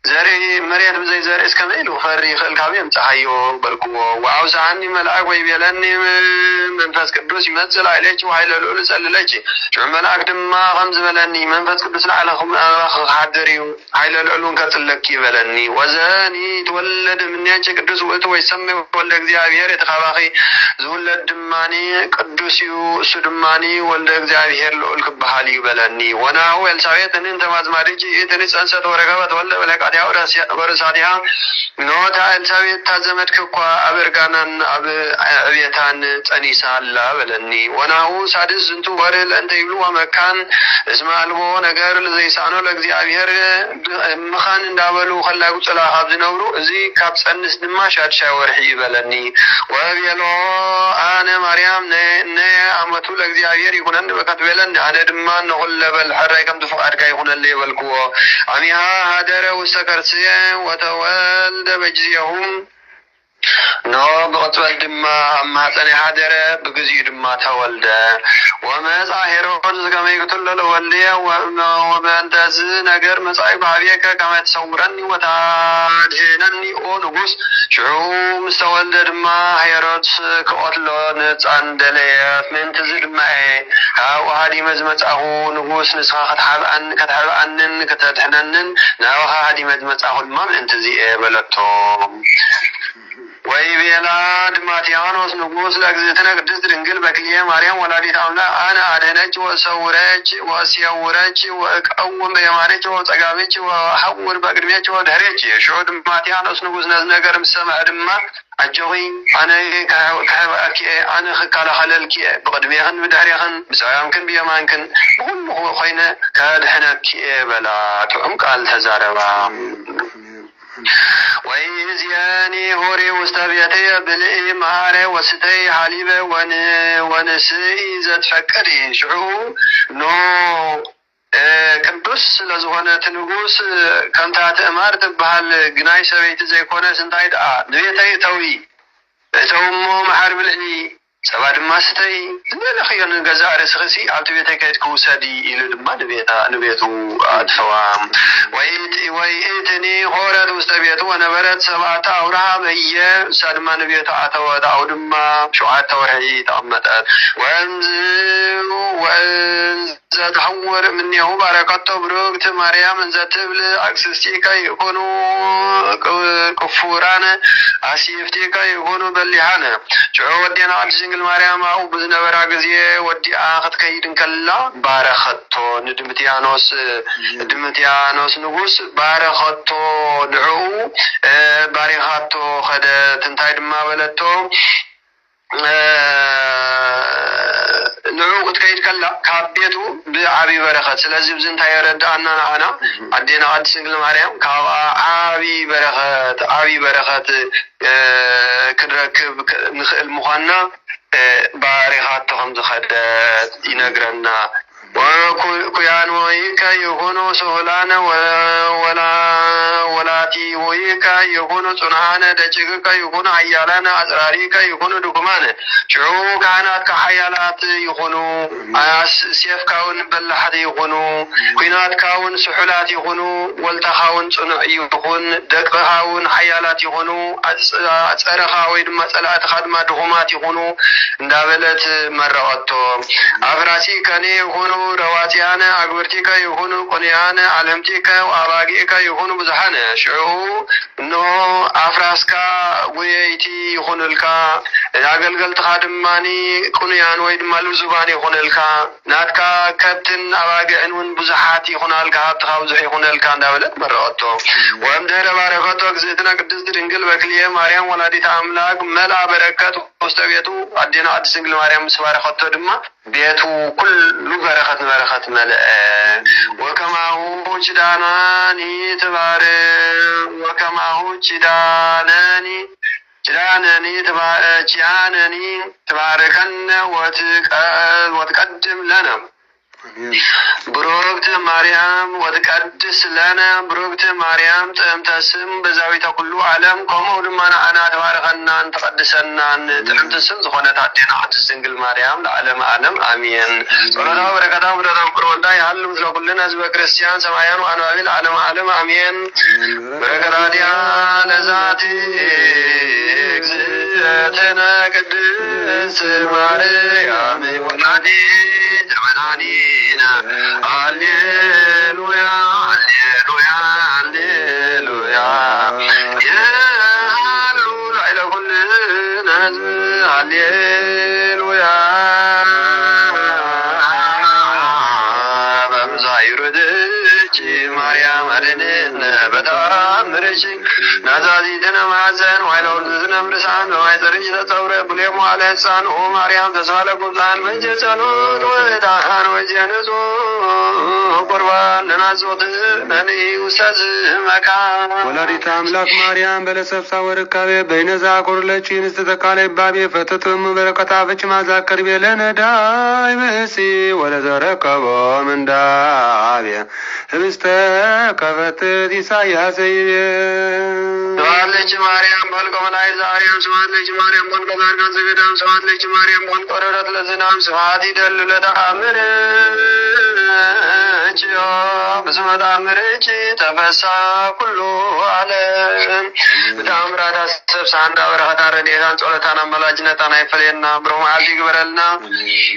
زري مريت بزي زري اسكميل وفري خلكابي مصحايو بلكو وعوزعني ملعك ويبيلني منفس قدوس يمثل عليك وحيل الأول سأللك شو ملعك دما خمس بلني منفس قدوس على حدري حيل الأول كتلك بلني وزاني تولد مني قدوس وتو يسمي ولد እግዚአብሔር የተخባخي زولد دماني قدوس يسدماني ولد እግዚአብሔር ልዑል ክበሃል ይበለኒ ወናው ኤልሳቤጥ እንተ ማዝማሪጂ እተንስ አንሰት ወረጋባት ወልደ ወለቃት ያው ወረሳዲያ ኖታ ኤልሳቤጥ ታዘመድክኳ አበርጋናን አብየታን ጸኒሳላ በለኒ ወናው ሳድስ እንቱ ወረል እንተ ይብሉ ወመካን እስማልቦ ነገር ለዘይሳኖ ለእግዚአብሔር መኻን እንዳበሉ خلاቁ ጽላ ሀብዝነብሩ እዚ ካብ ጸንስ ድማ ሻድሻይ ወርሒ ይበለኒ ወቢሎ አነ ማርያም ነ አመቱ ለእግዚአብሔር ይሁነን በከትበለን አነ ድማ ነሁለበል ሐራይ ከም ተፈቃድ ጋር ይሁነን ይበልኩዎ አሚሃ ሀደረ ወሰከርጽየ ወተወልደ በጅየሁም نو بقتل دما ما تاني حادر بجزي دما تولد وما ظاهرون كما يقتل الولي وبنتز نجر مصايب عليك كما تصورني وتعجنني أونغوس شعو مستولد دما هيرود كقتل نتصندليات من تزيد معي هاو هادي مزمت أهو نغوس نسخة كتحب أنن كتدحننن ناو هادي مزمت أهو المام انتزي بلتهم ويبيلا دماتيانوس نقوس لأجزتنا قدست رنجل بكلية مريم ولادي تعملا أنا أدهنج وصورج وسيورج وأقوم بيمانج وتقامج وحور بقرميج ودهرج شو دماتيانوس نقوس نزنقر مسمع دما أجوي أنا أنا خكالة خلالك بقدميهن بدهريهن بس يمكن بيمانكن بقول هو خينا كالحنا كي بلا تعم قال تزاربا ويزياني هوري وستبيتي بلئي مهاري وستي حليبة ونسي زد فكري شعو نو ቅዱስ ለዝሆነ ትንጉስ ከምታት እማር ትበሃል ግናይ ሰበይቲ ዘይኮነ ስንታይ ደኣ ንቤተይ ተዊ እተውሞ መሓር ብልዒ ሰባ ድማ ስተይ ንለኽዮን ገዛ ርስኽሲ ኣብቲ ቤተይ ከይትክውሰዲ ኢሉ ድማ ንቤቱ ኣጥፈዋ ወይ እትኒ ሆረት ውስተ ቤቱ ወነበረት ሰብዓተ ኣውርሃ በየ እሳ ድማ ንቤቱ ኣተወት ኣው ድማ 7 ወርሒ ተቐመጠት ወንዝ تحور مني هو بركاته بروكت مريم زتبل أكسستيكا يكونوا كفورانا أسيفتيكا يكونوا بليهانا شو ودينا عبد سنجل مريم أو بزنا براغزية ودي آخذ كيدن كلا بارخطو ندمتيانوس نغوس بارخطو دعو بارخطو خد تنتايد ما بلتو نعوقت كيد كلا كابيتو بعبي بركات سلازم زنتا يرد أنا عدينا عد سنجل مريم كوا عبي بركات كنركب نخل مخنا بارخات خمس خدات ينقرنا وكيان ويكا يكونوا سهلانا ولاتي ويكا يكونوا صنعانا دجيكا يكونوا حيالانا أسراريكا يكونوا دكمانا شعو كانت كحيالات يكونوا سيف كاون بلحد يكونوا كينات كاون سحولات يكونوا والتخاون صنع يكون دق خاون حيالات يكونوا أسر خاوين مسألة خدمة دكمات يكونوا ندابلت مرأتو أفراسي كان يكونوا رواتيانا أقبرتيكا يكونوا قنيانا علمتيكا وأباقيكا يكونوا بزحانا شعو إنه أفراسكا ويأتي يكونوا لكا أقل تخادماني قنيان ويد مالو زباني يكونوا لكا ناتكا كابتن أباقين ون بزحات يكونوا لكا تخاوزح يكونوا لكا دابلت مرأتو وامدهر باركاتو أكزيتنا قدس درنقل بكلية مريم ولادي أملاك ملا بركات وستبيتو عدينا عد سنجل مريم سباركاتو دما بيتو كل بركات ملأ وكما هو جداناني تبارك وكما هو جداناني تباركن وتقدم لنا بروكت مريم وتقدس لنا بروكت مريم تمتسم بزاوية كل عالم كمود من أنا تباركنا أن تقدسنا أن تمتسم زخونة تعطينا حتى سنجل مريم لعالم عالم آمين صلى الله وبركاته برادم كرودا يعلم مثل كلنا زب كريستيان سمايان وأنا أبي العالم عالم آمين بركات يا لذاتي اكزتنا قدس مريم ولادي جمنانينا هاليلويا هاليلويا هاليلويا يا هاليلويا إلى كل ناس هاليلويا بمزاير دجي مريم أرنين بتامرش نازاديتنا معزن وعلى مرسان وعيزرج تصور بليم على السان ومريم تسال قبلان من جسنون ويدان وجنزو قربان نازوت نني وسز مكان ولادي أملاك مريم بلسفسا وركابي بين زاكور لچين استتقالي بابي فتتم بركتا فچ ما ذاكر بيلن داي مسي ولذركبو من دابي هبستا كفت دي سايا سيبي ስብሐት ለኪ ማርያም በልቆ መላእክት ዘአርያም ስብሐት ለኪ ማርያም በልቆ ጻድቃን ዘገዳም ስብሐት ለኪ ማርያም በልቆ ረረት ለዝናም ስብሐት ይደሉ ለተአምርኪ በስመ ተአምርኪ ተፈሳ ኩሉ ዓለም በተአምራት አሰብሳና በረከታ ረድኤታን ጸሎታን አማላጅነታን አይፈለየና ብሩማዓዝ ይግበረልና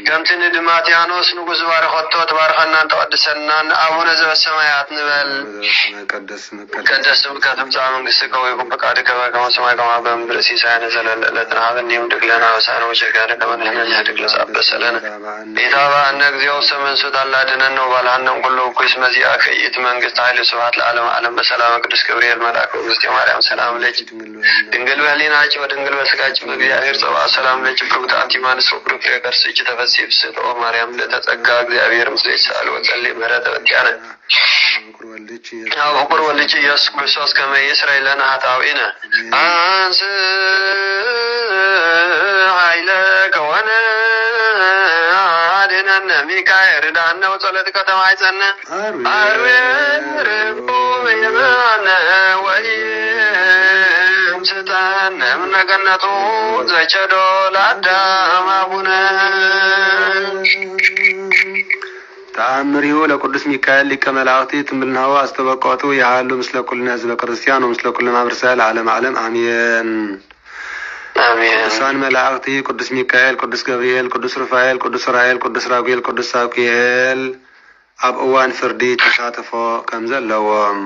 ከምትን ድማትያኖስ ንጉሥ ባረኸቶ ተባርከና ተቀድሰናን አቡነ ዘበሰማያት ንበል ቀደስ ስምከ ትምጻእ መንግሥትከ ወይኩን ፈቃድከ በከመ በሰማይ ከማሁ በምድር ሲሳየነ ዘለለዕለትነ ሀበነ ወኅድግ ለነ አበሳነ ወጌጋየነ ከመ ንሕነኒ ንኅድግ ለዘአበሰ ለነ ኢታብአነ እግዚኦ ውስተ መንሱት አላ አድኅነነ ወባልሐነ እምኩሉ እኩይ እስመ ዚአከ ይእቲ መንግሥት ኃይል ስብሐት ለዓለመ ዓለም በሰላመ ቅዱስ ገብርኤል መልአከ እግዝእትየ ማርያም ሰላም ለኪ ድንግል በሕሊናኪ ወድንግል በሥጋኪ በእግዚአብሔር ጸባእ ሰላም ለኪ ብሩክት አንቲ እምአንስት ወብሩክ ፍሬ ከርሥኪ ተፈሥሒ ፍስሕት ኦ ማርያም ለተጸጋ እግዚአብሔር ምስሌኪ ሰአሊ ወጸልይ ምህረተ በእንቲአነ ፍቁር ወልድኪ ኢየሱስ ክርስቶስ ከመ ይስረይ ለነ ኃጣውኢነ አንስ ኃይለከ ወነአድኅነነ ሚካኤል ርዳእነ ወጸሎትከ ተማኅፀነ አርዌ ርቡ የማነ ወይምስጠነ እምነ ገነቱ ዘቸዶ ለአዳም አቡነ ተአምሪሁ ለቅዱስ ሚካኤል ሊቀ መላእክት ትምልናሁ አስተበቆቱ ያሉ ምስለ ኩልነ ህዝበ ክርስቲያን ወምስለ ኩልነ ማህበረሰብ ዓለም ዓለም አሜን አሜን። ቅዱሳን መላእክት ቅዱስ ሚካኤል፣ ቅዱስ ገብርኤል፣ ቅዱስ ሩፋኤል፣ ቅዱስ ራኤል፣ ቅዱስ ራጉኤል፣ ቅዱስ ሳሙኤል ኣብ እዋን ፍርዲ ተሳተፎ ከም ዘለዎም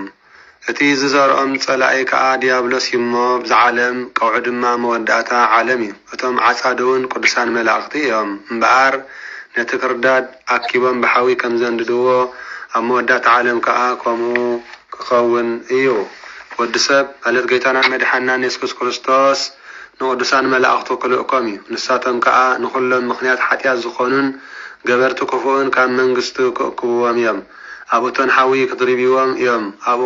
እቲ ዝዘርኦም ጸላኢ ከዓ ዲያብሎስ ይሞ ብዝዓለም ቀውዑ ድማ መወዳእታ ዓለም እዩ። እቶም ዓጻድውን ቅዱሳን መላእክቲ እዮም እምበኣር ነቲ ክርዳድ ኣኪቦም ብሓዊ ከም ዘንድድዎ ኣብ መወዳእታ ዓለም ከዓ ከምኡ ክኸውን እዩ። ወዲ ሰብ ማለት ጌታና መድሓናን ኢየሱስ ክርስቶስ ንቅዱሳን መላእክቱ ክልእኮም እዩ። ንሳቶም ከዓ ንኩሎም ምክንያት ሓጢአት ዝኾኑን ገበርቲ ክፉእን ካብ መንግስቲ ክእክብዎም እዮም። ኣብኡ እቶን ሓዊ ክድርብዎም እዮም። ኣብኡ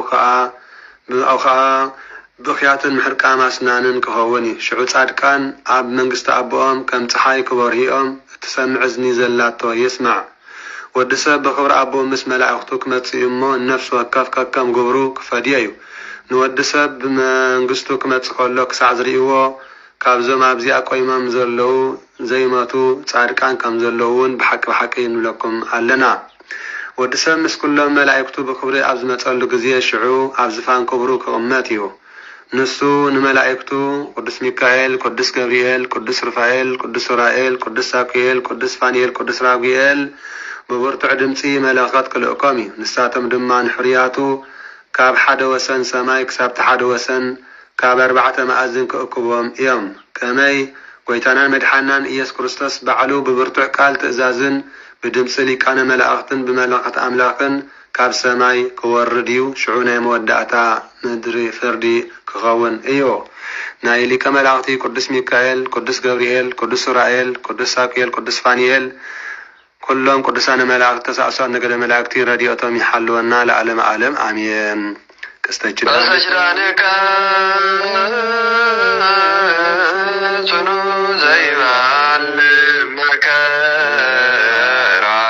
ከዓ ብኽያትን ምሕርቃም ኣስናንን ክኸውን እዩ። ሽዑ ጻድቃን ኣብ መንግስቲ ኣቦኦም ከም ፀሓይ ክበርሂኦም እትሰምዕ እዝኒ ዘላቶ ይስማዕ። ወዲ ሰብ ብክብሪ ኣቦ ምስ መላእክቱ ክመጽእ እሞ ነፍሱ ወከፍ ከከም ግብሩ ክፈድዮ እዩ። ንወዲ ሰብ ብመንግስቱ ክመጽእ ከሎ ክሳዕ ዝርእይዎ ካብዞም ኣብዚኣ ቆይሞም ዘለዉ ዘይሞቱ ጻድቃን ከም ዘለውን ብሓቂ ብሓቂ ንብለኩም ኣለና። ወዲ ሰብ ምስ ኩሎም መላእክቱ ብክብሪ ኣብ ዝመጸሉ ግዜ ሽዑ ኣብ ዝፋን ክብሩ ክቕመጥ እዩ። ንሱ ንመላእክቱ ቅዱስ ሚካኤል፣ ቅዱስ ገብርኤል፣ ቅዱስ ሩፋኤል፣ ቅዱስ ራኤል፣ ቅዱስ ሳሙኤል፣ ቅዱስ ፋኑኤል፣ ቅዱስ ራጉኤል ብብርቱዕ ድምፂ መለኸት ክልእኮም እዩ። ንሳቶም ድማ ንሕርያቱ ካብ ሓደ ወሰን ሰማይ ክሳብ ሓደ ወሰን ካብ 4 መኣዝን ክእክቦም እዮም። ከመይ ጎይታናን መድሓናን ኢየሱስ ክርስቶስ ባዕሉ ብብርቱዕ ቃል ትእዛዝን ብድምፂ ሊቃነ መላእክትን ብመለኸት ኣምላኽን ካብ ሰማይ ክወርድ እዩ። ሽዑ ናይ መወዳእታ ምድሪ ፍርዲ ክኸውን እዩ። ናይ ሊቀ መላእክቲ ቅዱስ ሚካኤል፣ ቅዱስ ገብርኤል፣ ቅዱስ ራኤል፣ ቅዱስ ሳሙኤል፣ ቅዱስ ፋኑኤል ኩሎም ቅዱሳን መላእክቲ ተሳእሷት ነገደ መላእክቲ ረድኤቶም ይሓልወና ለዓለመ ዓለም አሜን። ቀስተችዳንከ ጽኑ ዘይባል መከራ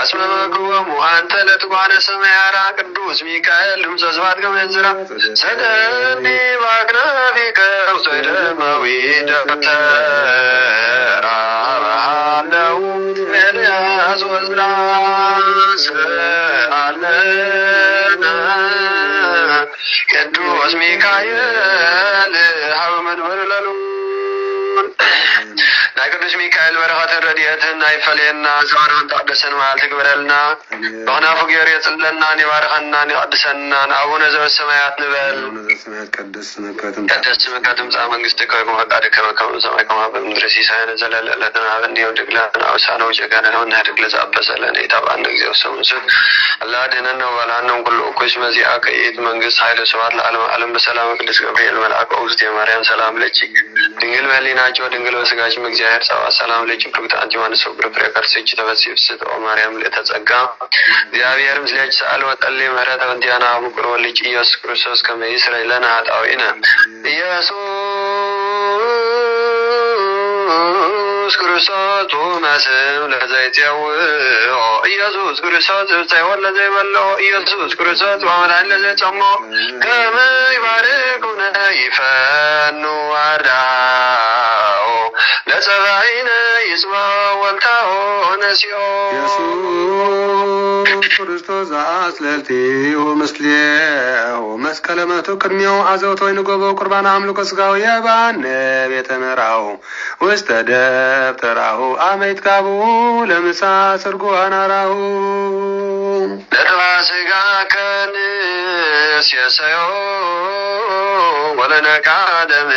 እስመ መግቦሙ አንተ ለትጓነ ሰማያራ ቅዱስ ሚካኤል ድምፀ ስብሐት ከመንዝራ ሰደኒ በአክናፊከ ውስተ ደማዊ ደብተራ ባለው ኤልያስ ወዝራ ስአለና ቅዱስ ሚካኤል ሀበ መንበር ለሉን ናይ ቅዱስ ሚካኤል በረኸትን ረድኤትን ኣይፈለየና ዝባርኸን ተቀደሰን መዓልቲ ግበረልና ብኽናፉ ገይሩ የጽለናን ይባርኸናን ይቀድሰናን አቡነ ዘበሰማያት ንበል ቀደስ ስምከ ትምጻእ መንግሥትከ ወይኩን ፈቃድከ በከመ በሰማይ ከማሁ በምድር ሲሳየነ ዘለለ ዕለትነ ሀበነ ወኅድግ ለነ አበሳነ ወጌጋየነ ከመ ንኅድግ ለዘአበሰ ለነ ኢታብአነ እግዚኦ ውስተ መንሱት አላ አድኅነነ ወባልሐነ እምኩሉ እኩይ እስመ ዚአከ ይእቲ መንግሥት ኃይል ስብሐት ለዓለመ ዓለም በሰላመ ቅዱስ ገብርኤል መልአከ እግዝእትየ ማርያም ሰላም ለኪ ድንግል በሕሊናኪ ወድንግል በሥጋኪ እግዚአብሔር ጸባኦት ሰላም ለኪ ብሩክት አንቲ እምአንስት ወብሩክ ፍሬ ከርሥኪ ተፈሥሒ ፍስሕት ኦ ማርያም ልዕልተ ጸጋ እግዚአብሔር ምስሌኪ ሰአሊ ወጸልይ ምህረተ በእንቲአነ ፍቁር ወልድኪ ኢየሱስ ክርስቶስ ከመ ይስረይ ለነ ኃጣውኢነ ኢየሱስ ኢየሱስ ክርስቶስ መስም ለዘይትው ኢየሱስ ክርስቶስ ዘይወለ ዘይበሎ ኢየሱስ ክርስቶስ ወላን ለዘጸሞ ከመ ይባርኩነ ይፈኑ አርዳኦ ለሰባይነ ይስማ ወልታኦ ነሲኦ ኢየሱስ ክርስቶስ አስለልቲው ምስሌው መስቀለ መቱ ቅድሚው አዘውቶይ ንጎቦ ቁርባን አምልኮ ስጋው የባን ቤተ መራው ውስተ ደብተራሁ አመይት ጋቡ ለምሳ ሰርጎ አናራሁ ለጥባ ስጋ ከንስ የሰዮ ወለነቃ ደም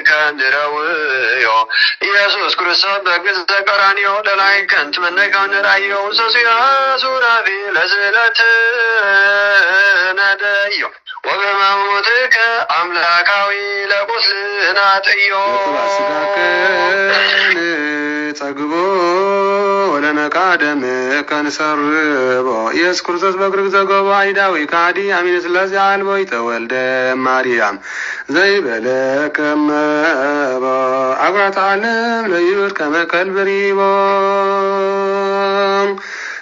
ከንድረውዮ ኢየሱስ ክርስቶስ በግዝ ተቀራኒዮ ለላይ ከንት መነቃን ራዮ ሰሲያ ሱራፊ ለዝለት ነደዮ ወበማሞትከ አምላካዊ ለቁስልና ጥዮ ጸግቦ ወለነቃ ደም ከንሰርቦ ኢየሱስ ክርስቶስ በግርግ ዘገቦ አይዳዊ ካዲ አሚነ ስላሴ አልቦ ይተወልደ ማርያም ዘይበለከመቦ አብራት ዓለም ለይብር ከመከል ብሪቦ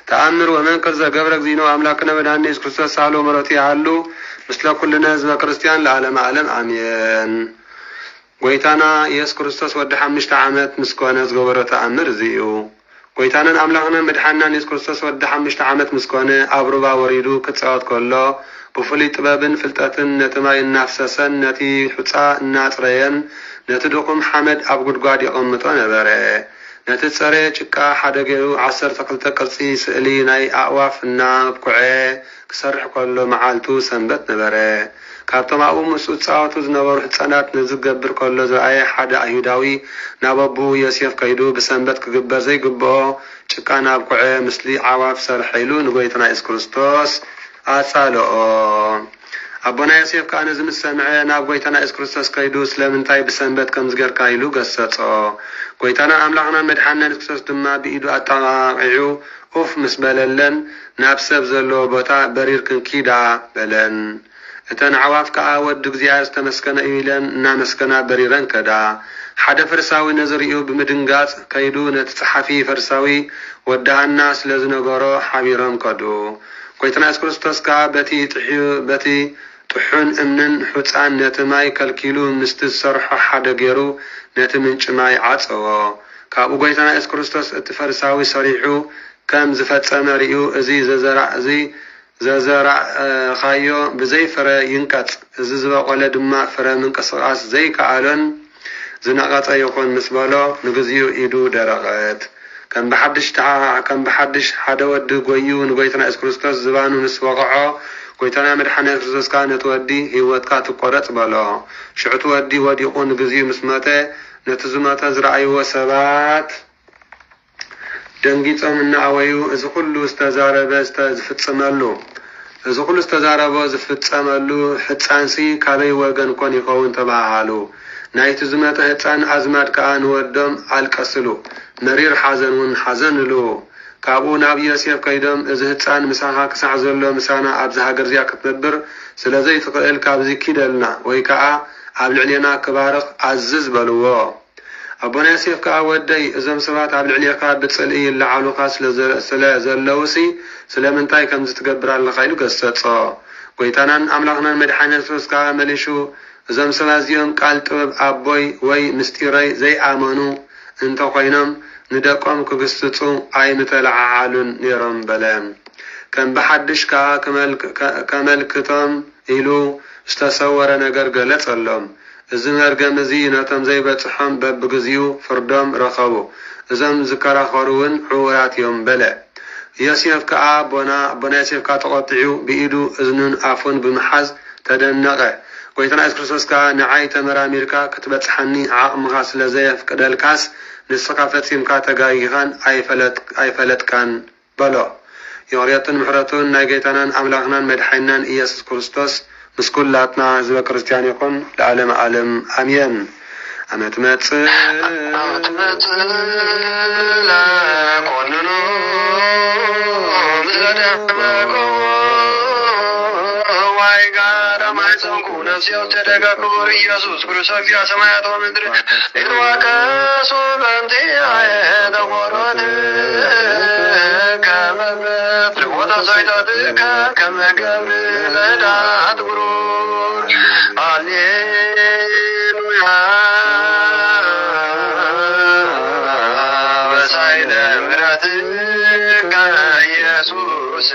ተአምር ወመንክር ዘገብረ እግዚእነ አምላክነ መድኃኒነ ኢየሱስ ክርስቶስ ሳሎ መረቲ አሉ ምስለ ኩልነ ህዝበ ክርስቲያን ለዓለም ዓለም አሜን። ጎይታና ኢየሱስ ክርስቶስ ወደ 5 ዓመት ምስኮነ ዝገበሮ ተአምር እዚኡ ጎይታናን አምላክናን መድኃኒናን ኢየሱስ ክርስቶስ ወደ 5 ዓመት ምስኮነ ኣብ ሩባ ወሪዱ ክጻወት ከሎ ብፍሉይ ጥበብን ፍልጠትን ነቲ ማይ እናፍሰሰን ነቲ ሑፃ እናጽረየን ነቲ ድኹም ሓመድ ኣብ ጉድጓድ ይቕምጦ ነበረ። ነቲ ፀረ ጭቃ ሓደ ገይሩ 12 ቅርፂ ስእሊ ናይ ኣዕዋፍ እናብኩዐ ክሰርሕ ከሎ መዓልቱ ሰንበት ነበረ። ካብቶም ኣብኡ ምስኡ ፃወቱ ዝነበሩ ህፃናት ንዝገብር ከሎ ዝረአየ ሓደ ኣይሁዳዊ ናብ ኣቡ ዮሴፍ ከይዱ ብሰንበት ክግበር ዘይግብኦ ጭቃ ናብኩዐ ምስሊ ዓዋፍ ሰርሐ ኢሉ ንጎይታና ኢየሱስ ክርስቶስ ኣጻልኦ። ኣቦና ዮሴፍ ከዓ ነዚ ምስ ሰምዐ ናብ ጎይታና ኢየሱስ ክርስቶስ ከይዱ ስለምንታይ ብሰንበት ከም ዝገርካ ኢሉ ገሰጾ። ጎይታና ኣምላኽናን መድሓኒና ኢየሱስ ክርስቶስ ድማ ብኢዱ ኣጣቂዑ ኡፍ ምስ በለለን ናብ ሰብ ዘለዎ ቦታ በሪር ክንኪዳ በለን። እተን ዓዋፍ ከዓ ወዲ እግዚኣብሔር ዝተመስገነ እዩ ኢለን እናመስገና በሪረን ከዳ። ሓደ ፈሪሳዊ ነዝሪኡ ብምድንጋጽ ከይዱ ነቲ ጸሓፊ ፈሪሳዊ ወዳሃና ስለ ዝነገሮ ሓቢሮም ከዱ። ጎይታና ኢየሱስ ክርስቶስ ከዓ በቲ ጥሑን እምንን ሑፃን ነቲ ማይ ከልኪሉ ምስቲ ዝሰርሖ ሓደ ገይሩ ነቲ ምንጭ ማይ ዓፀዎ። ካብኡ ጎይታና ኢየሱስ ክርስቶስ እቲ ፈሪሳዊ ሰሪሑ ከም ዝፈጸመ ርእዩ እዚ ዘዘራእኻዮ ብዘይ ፍረ ይንቀጽ እዚ ዝበቆለ ድማ ፍረ ምንቅስቃስ ዘይከኣሎን ዝነቐፀ ይኹን ምስ በሎ ንግዚኡ ኢዱ ደረቐት። ከም ብሓድሽ ሓደ ወዲ ጎዩ ንጎይታና ኢየሱስ ክርስቶስ ዝባኑ ምስ ወቕዖ ጎይታና መድሓኒና ኢየሱስ ክርስቶስ ከዓ ነቲ ወዲ ህይወትካ ትቆረጽ በሎ። ሽዑቲ ወዲ ወዲቑ ንግዚኡ ምስ ሞተ ነቲ ዝሞተ ዝረኣይዎ ሰባት ደንጊጾም እናኣወዩ እዚ ኩሉ ዝተዛረበ ዝፍጸመሉ ህፃንሲ ካበይ ወገን ኮን ይኸውን ተባሃሉ። ናይቲ ዝመተ ህፃን ኣዝማድ ከዓ ንወዶም ኣልቀስሉ መሪር ሓዘን እውን ሓዘንሉ። ካብኡ ናብ ዮሴፍ ከይዶም እዚ ህፃን ምሳኻ ክሳዕ ዘሎ ምሳና ኣብዚ ሃገር እዚኣ ክትነብር ስለዘይትኽእል ካብዚ ኪደልና ወይ ከዓ ኣብ ልዕልና ክባርኽ ኣዝዝ በልዎ። ኣቦና ዮሴፍ ከዓ ወደይ እዞም ሰባት ኣብ ልዕሊኻ ብፅልኢ ይለዓሉኻ ስለ ዘለውሲ ስለምንታይ ከምዚ ትገብር ኣለኻ ኢሉ ገሰጾ። ጎይታናን ኣምላኽናን መድሓኒና ኢየሱስ ክርስቶስ ከዓ መሊሹ እዞም ሰባት እዚኦም ቃል ጥበብ ኣቦይ ወይ ምስጢረይ ዘይኣመኑ እንተኾይኖም ንደቆም ክግስጹ ኣይምተለዓዓሉን ነይሮም በለ። ከም ብሓድሽ ከዓ ከመልክቶም ኢሉ ዝተሰወረ ነገር ገለጸሎም። እዚ መርገም እዚ ነቶም ዘይበጽሖም በብግዚኡ ፍርዶም ረኸቡ፣ እዞም ዝከራኸሩ እውን ዕዉራት እዮም በለ። ዮሴፍ ከዓ ኣቦና ዮሴፍ ከዓ ተቆጢዑ ብኢዱ እዝኑን ኣፉን ብምሓዝ ተደነቐ። ጎይታና ኢየሱስ ክርስቶስ ከዓ ንዓይ ተመራሚርካ ክትበጽሐኒ ዓቕምኻ ስለ ዘየፍቅደልካስ ንስኻ ፈጺምካ ተጋጊኻን ኣይፈለጥካን በሎ። የቕርየትን ምሕረቱን ናይ ጌታናን ኣምላኽናን መድሓኒናን ኢየሱስ ክርስቶስ ምስ ኩላትና ህዝበ ክርስቲያን ይኹን ለዓለመ ዓለም ኣሜን። ዓመት መጽእ ለኮንኑ ዘደመቆ ዋይ ጋር ማይፀንኩ ነፍሴው ተደጋግቦር ኢየሱስ ክርስቶስ እግዚአ ሰማያት ወምድር ይትዋቀሱ በእንቲአየ صيدتك كما قبل لدات برور هاليلويا بسعيد مراتك يسوس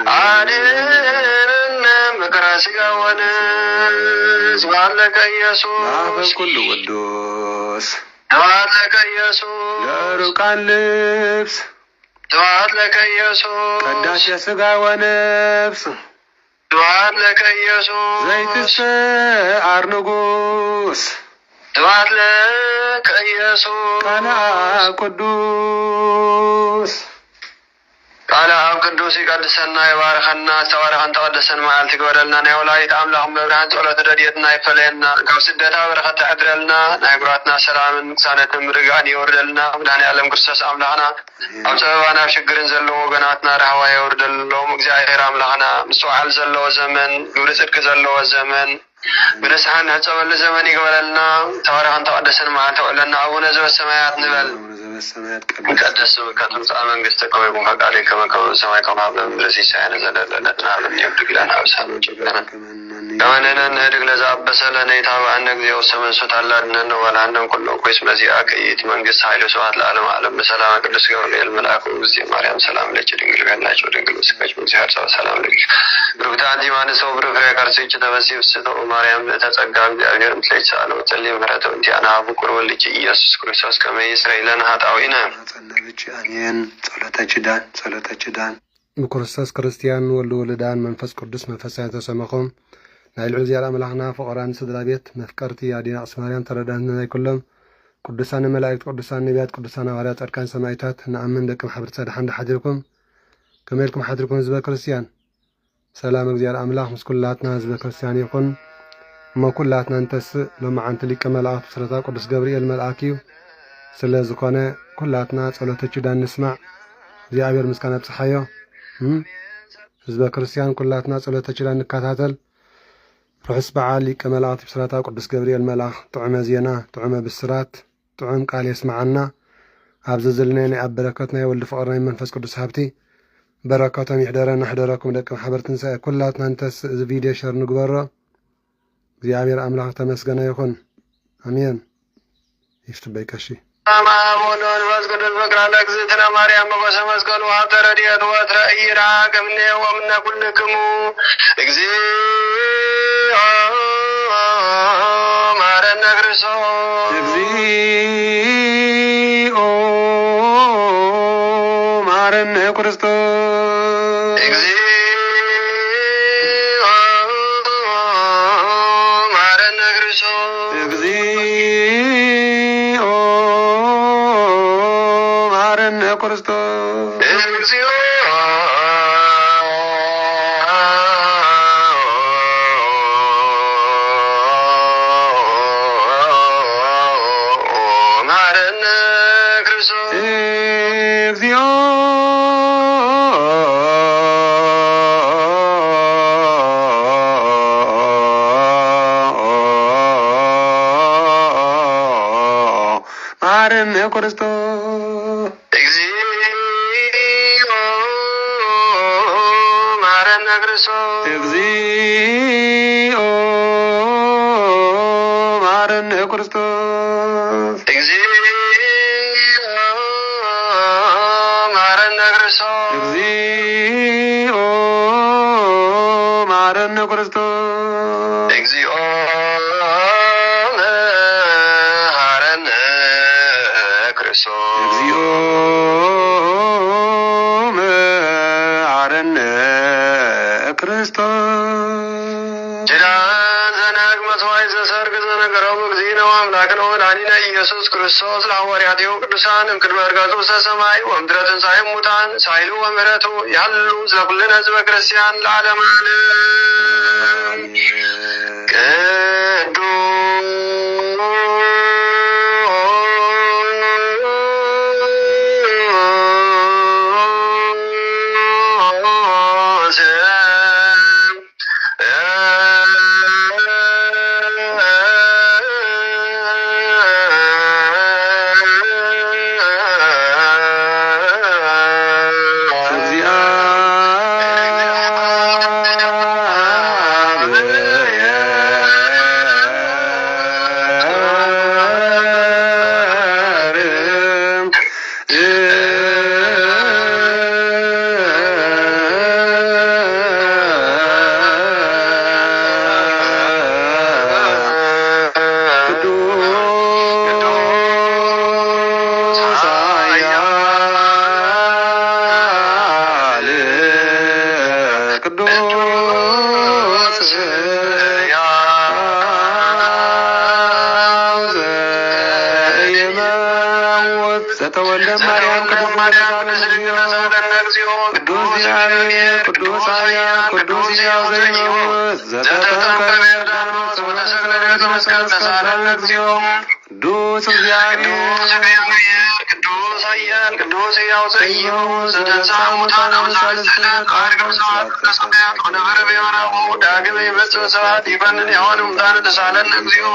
عالين مكراسك ونس وعلك يسوس كل ودوس وعلك يسوس دارك اللبس دعاء لك يسوع قداش سقا ونفس دعاء لك يسوع زيت السعر نقوس دعاء لك يسوع قنا قدوس قال أب قدوس يقدسنا يباركنا استوارخن تقدسن معالتك ودلنا نيولايت أملاهم ببرهان صلوة رديتنا يفلينا كاو سدتا برخة عدرلنا نايقراتنا سلام سانة مرقان يوردلنا وداني ألم قرسس أملاحنا أو سببانا بشكرين زلو وقناتنا رهوا يوردلو مقزائر أملاحنا مسوحل زلو زمن قرسك زلو زمن برسحان هتصبل زمن يقبلنا توارخن تقدسن معالتك ودلنا أبونا زو السمايات نبل مقدس وكاتب منجستك ويكون فقالي كما كما سماي كما عبد برسي سعينا زلالنا نعلم يبدك لنا وسهل جبنا كماننا نهدك لزعب بسالنا يتابع عنك زي وسمن سوت الله أننا ولا عندهم كله كويس مزيئك يتي منجس حيلو سوات العالم عالم بسلام قدس قولي الملاك وزي مريم سلام لك دنقل بينا جو دنقل وسكاج مزيحر سلام لك بركتا عندي ماني صبر فريق أرسي جتبسي وستو مريم تتقام بأبنير مثلي سألو وتلي مهرته انتي أنا أبوكر ولك إيسوس كريسوس كما إسرائيلنا هات أوينا أمين صلاة جدان بكرستاس كريستيان ولدان منفس قدس منفسان تسمخهم نايل عزيار أملاحنا فقران سدرابيت مفكرتي يادينا أسماريان تردان كلهم قدسان ملائكة قدسان نبيات قدسان وغريات أركان سمايتات نأمن لكم حبر سادحان حدركم كميلكم حدركم زبا كريستيان سلام عزيار أملاح مسكولاتنا زبا كريستيان يكون ما كلاتنا انتس لما عن تلك ملائكة بسرطة قدس جبريل ملائكيو سلا زكانة كلاتنا صلاة جدان نسمع زي عبير مسكانة بصحية زبا كريستيان كلاتنا صلاة جدان نكاتاتل رحس بعالي كملائكة بسرطة قدس جبريل ملاح طعمة زينا طعمة بالسرات طعم قال يسمعنا عبز زلنين أب بركاتنا يولد فقرنا من منفس قدس هابتي بركاتهم يحضرنا حضركم لكم حبر تنسى كلاتنا انتس فيديو شر نقبره زي عبير أملاح تمسكنا يكون أمين يفتبك شي ማሙን ወንፈስ ቅዱስ ፍቅር ለእግዝእትነ ማርያም በቆሰ መስቀሉ ሀብተ ረድኤት ወትረ ኢይርሐቅ እምኔ ወእምነ ኩልክሙ እግዚኦ መሐረነ ክርስቶስ እግዚኦ መሐረነ ክርስቶስ እግዚኦ መሐረነ ክርስቶስ እግዚኦ መሐረነ ክርስቶስ እግዚኦ መሐረነ ክርስቶስ እግዚኦ መሐረነ ክርስቶስ እግዚኦ መሐረነ ክርስቶስ እግዚኦ መሐረነ ክርስቶስ እግዚኦ መሐረነ ክርስቶስ እግዚኦ መሐረነ ክርስቶስ እግዚኦ መሐረነ ክርስቶስ እግዚኦ መሐረነ ክርስቶስ ጅዳን ዘነግ መስዋዕት ዘሰርግ ዘነገረው እግዚእነ ወአምላክነ ወመድኃኒነ ኢየሱስ ክርስቶስ ለሐዋርያቲሁ ቅዱሳን እምቅድመ ዕርገቱ ውስተ ሰማይ ወእምድኅረ ትንሣኤ እሙታን ሳይሉ ወምሕረቱ ያህሉ ምስለ ኩልነ ሕዝበ ክርስቲያን ለዓለመ ዓለም ሞት ዘተወልደ ማርያም ቅዱስ ማርያም ቅዱስ እግዚአብሔር ቅዱስ ኃያል ቅዱስ ሕያው ዘይሞት ዘተጠምቀ በዮርዳኖስ ወተሰቅለ በዕፀ መስቀል ተሳለነ እግዚኦ ቅዱስ እግዚአብሔር ቅዱስ ኃያል ቅዱስ ሕያው ዘይሞት ዘተንሥአ እሙታን አምሳለ ስዕለት ዐርገ ምጽዋት ከሰማያት ወነበረ በየማናሁ ዳግመ ይመጽእ ስብሐት ይፈንን የሆነ ሙታን ተሳለነ እግዚኦ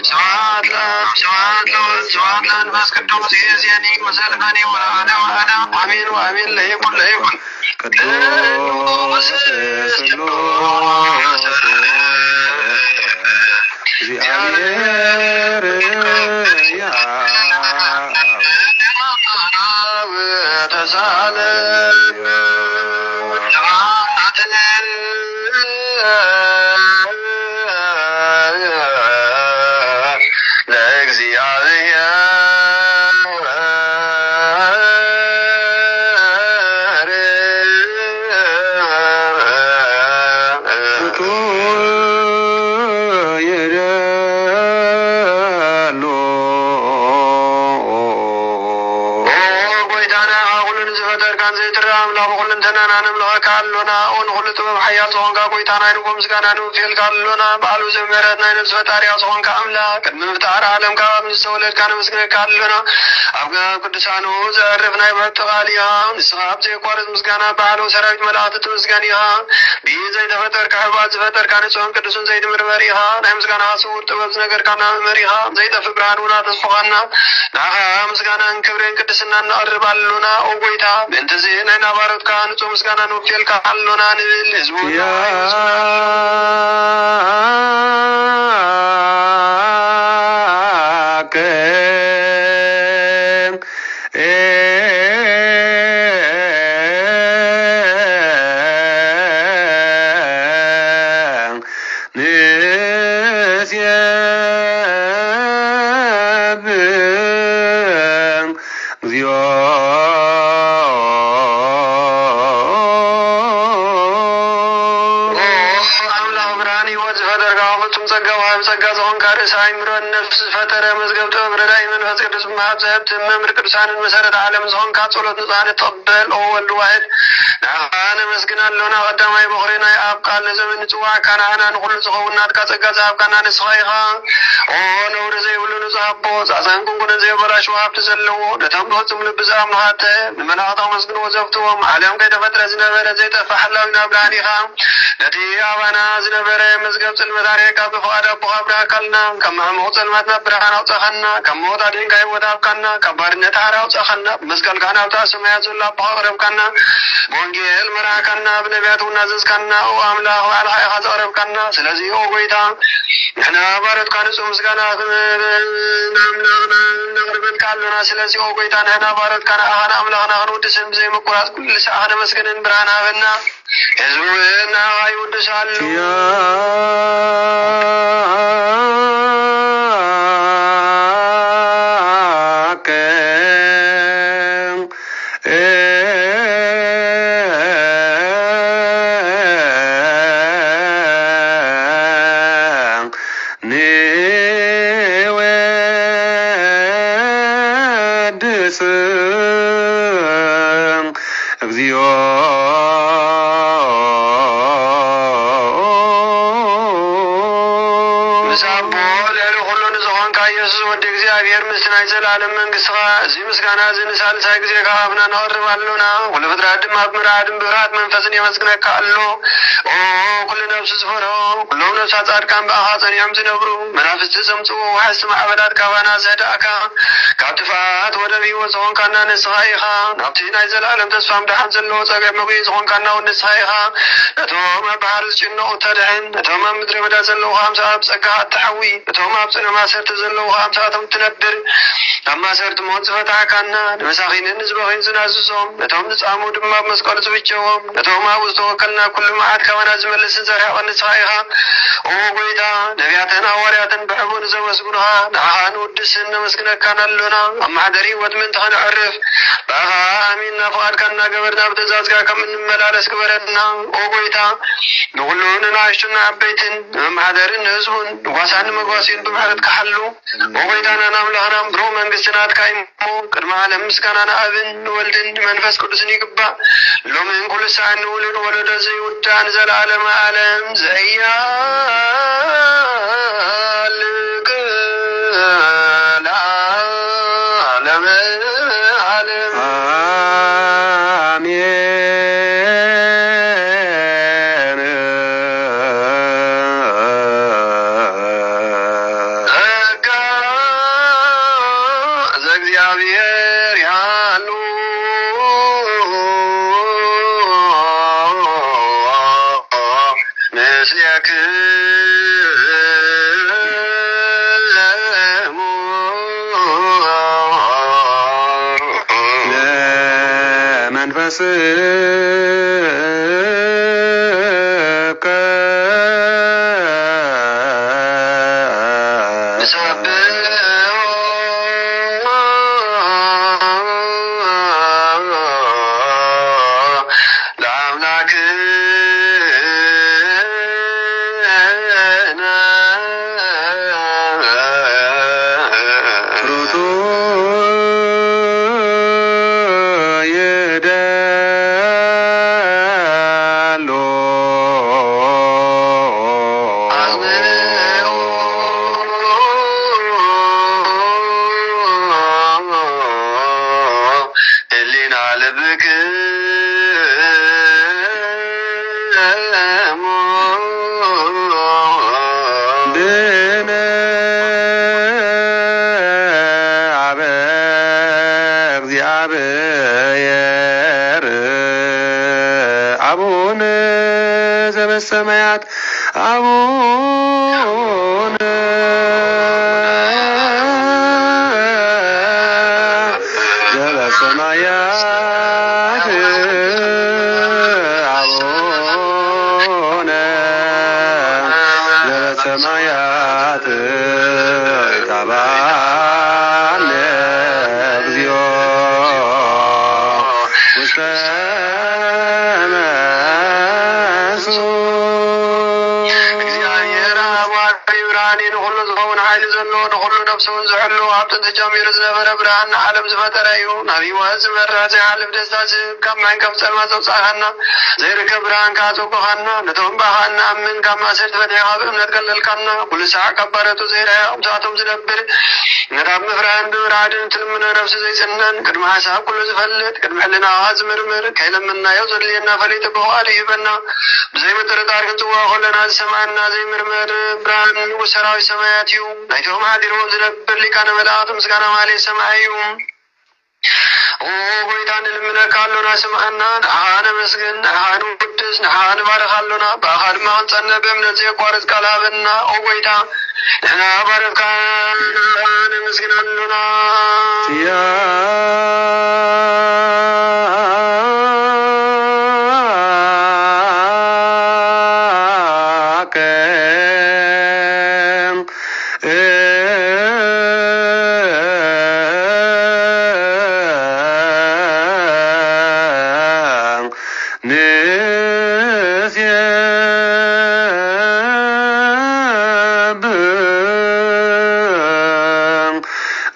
ስብሐት ለአብ ስብሐት ለወልድ ስብሐት ለመንፈስ ቅዱስ ይእዜኒ ወዘልፈኒ ወለዓለመ ዓለም አሜን ወአሜን ለይኩን ለይኩን ቅዱስ ስሉስ እግዚአብሔር ተሳለነ ቃልሎና በዓሉ ዘመረትና ነፍስ ፈጣሪያ ጾን ከአምላክ ምፍጣር ዓለም ካብ ንሰውለት ካነ መስገን ቃልሎና አብጋ ቅዱሳኑ ዘርፍና ይበጥቃልያ ንስኻብ ዘይቋረጥ ምስጋና በዓሉ ሰራዊት መላእክት ምስጋኒያ ቢዘይ ተፈጠር ከህባት ዝፈጠር ካነ ጾን ቅዱስን ዘይድምር መሪሃ ናይ ምስጋና ስውር ጥበብ ነገር ካና መሪሃ ዘይጠፍ ብርሃኑና ተስፋና ናኻ ምስጋናን ክብርን ቅድስና እናቀርባሉና ኦ ጎይታ በእንተዚ ናይ ናባሮት ካን ጾም ምስጋና ንወክል ካሉና ንብል ህዝቡ መምር ቅዱሳንን መሰረት ዓለም ዝሆን ካጸሎት ንጻነ ተቀበል ኦ ወልድ ዋሕድ ናኻነ መስግናለሁና ቀዳማይ በኽሪና ኣብ ቃል ዘመን ጽዋዕ ካናና ንኹሉ ዝኸውናት ካጸጋ ዝሃብካና ንስኻይኻ ኦ ነውሪ ዘይብሉ ንጽሃቦ ጻዕሳን ጉንጉንን ዘይበላሽው ሃብቲ ዘለዎ ነቶም ብፍጹም ልቢ ዝኣምኑሃተ ንመላእኽቲ መስግንዎ ዘብትዎም ዓለም ከይተፈጥረ ዝነበረ ዘይጠፍእ ሓላዊና ብርሃን ኢኻ ነቲ ኣባና ዝነበረ መዝገብ ጽልመት ኣርየካ ብፍቓድ ኣቦኻ ኣብርሃካልና ካብ ምዕሙቕ ጸልማትና ብርሃን ኣውፅኻና ካብ ሞት ኣድንካ ሕይወት ሃብካና ካብ ባርነት ሓራ ኣውፅኻና ብመስቀልካ ናብታ ሰማያት ዘሎ ኣቦኻ ቀረብካና ወንጌል መራካና ብነቢያት እውን ኣዘዝካና ኦ ኣምላኽ ባዕልኻ ኢኻ ዘቕረብካና ስለዚ ኦ ጎይታ ንሕና ባሮትካ ንጹህ ምስጋና ንኣምላኽና ነቕርበልካ ኣለና ስለዚ ኦ ጎይታ ንሕና ባሮትካ ንኣኻን ኣምላኽና ክንውድስን ብዘይምቁራፅ ኩሉ ሰዓ ነመስግንን ብርሃን ሃበና ህዝቡ ናኻ ይውድሳሉ ዘላለም መንግሥትኻ እዚ ምስጋና እዚ ንሳልሳይ ግዜ ካብና ነቕርባሉና ኩሉ ፍጥረት ድማ ብምርኣድን ብፍርሃት መንፈስን የመስግነካ ኣሎ ኦ ኩሉ ነብሲ ዝፈርሆ ኩሎም ነብሳት ጻድቃን በኣኻ ጸኒዖም ዝነብሩ መናፍስቲ ዘምጽኡ ወሓዝቲ ማዕበላት ካባና ዘህድኣካ ካብ ጥፍኣት ወደብ ሕይወት ዝኾንካና ንስኻ ኢኻ ናብቲ ናይ ዘላለም ተስፋ ምድሓን ዘለዎ ጸገም ምግቢ ዝኾንካና እውን ንስኻ ኢኻ ነቶም ኣብ ባሕሪ ዝጭነቑ ተድሕን ነቶም ኣብ ምድሪ በዳ ዘለዉ ኣምሳኣብ ጸጋኻ እትሓዊ እቶም ኣብ ጽነ ማሰርቲ ዘለዉ ኣምሳኣቶም ትነብር ኣብ ማሰርቲ ሞት ዝፈታሕካና ንመሳኺንን ንዝበኺን ዝናዝዞም ነቶም ዝጻሙ ድማ ብመስቀሉ ዝብጀዎም ነቶም ኣብኡ ዝተወከልና ኩሉ መዓት ካባና ዝመልስን ዘርሕቕን ንስኻ ኢኻ ኦ ጎይታ ነቢያትን ሃዋርያትን ብሕቡእ ንዘመስግኑኻ ንዓኻ ንውድስን ነመስግነካን ኣሎና ኣብ ማሕደሪ ሕይወት ምንትኻ ንዕርፍ ብኣኻ ኣሚንና ፍቓድካ እናገበርና ብትእዛዝካ ከም እንመላለስ ግበረና ኦ ጎይታ ንኹሉ ንናእሽቱን ዓበይትን ንመማሕደርን ንህዝቡን ንጓሳን ንመጓሲን ብምሕረት ክሓሉ ኦ ጎይታና ናምላኽና ብሩህ መንግስትናትካ ይሞ ቅድመ ዓለም ምስጋናን አብን ወልድን መንፈስ ቅዱስን ይግባ ሎምን ኩሉ ሰዓት ውልድ ወለደ ዘይውዳን ዘላለም ዓለም ዘያልቅ ለዓለም ዓለም አሜን። ጸጋ ዘእግዚአብሔር ያሉ ምስሌክሙ ለመንፈስከ ሩቱ ይደሉ ህሊና ልብክሙ ድነ አበ እግዚአብሔር አቡነ ዘበሰማያት አቡነ ዘበሰማያት አቡነ ዘበሰማያት ይትባረክ እግዚኦ ውስተ እግዚአብሔር አብ ብርሃኔን ሁሉ ዝኸውን ኃይሊ ዘለዎ ንኩሉ ነፍሱን ዝሕሉ ኣብ ጥንቲ ጀሚሩ ዝነበረ ብርሃን ዓለም ዝፈጠረ እዩ ናብይ ወህዝ ዝመራ ዘይሓልፍ ደስታ ዝህብ ካብ ማይን ካብ ፀልማ ዘውፃእኻና ዘይርከብ ብርሃን ካፀብኻና ነቶም ባኻና ኣምን ካብ ማእሰር ትፈትሒኻ ብእምነት ቀለልካና ኩሉ ሰዓት ካብ ባረቱ ዘይረአየ ቁምሳቶም ዝነብር ነታብ ምፍራን ብብርሃድን ትልምነ ነፍሲ ዘይፅነን ቅድሚ ሓሳብ ኩሉ ዝፈልጥ ቅድሚ ሕልናኻ ዝምርምር ከይለምናዮ ዘድልየና ፈሊጡ ብኽኣል ይህበና ብዘይ ምጥርጣር ክንፅዋ ከለና ዝሰማዓና ዘይምርመር ብርሃን ንጉስ ሰራዊት ሰማያት እዩ ናይቶም ሓዲሮም ዝነብር ሊቃነ መላእክት ምስጋና ማለ ሰማዕ እዩ ጎይታ ንልምነካ ኣሎና ስምዐና ንዓኻ ነመስግን ንዓኻ ንውድስ ንዓኻ ንባርኽ ኣሎና ብኣኻ ድማ ክንፀንሕ ብእምነት ዘየቋርፅ ቃል ሃበና ኦ ጎይታ ንሕና ባረኽካ ንዓኻ ነመስግን ኣሎና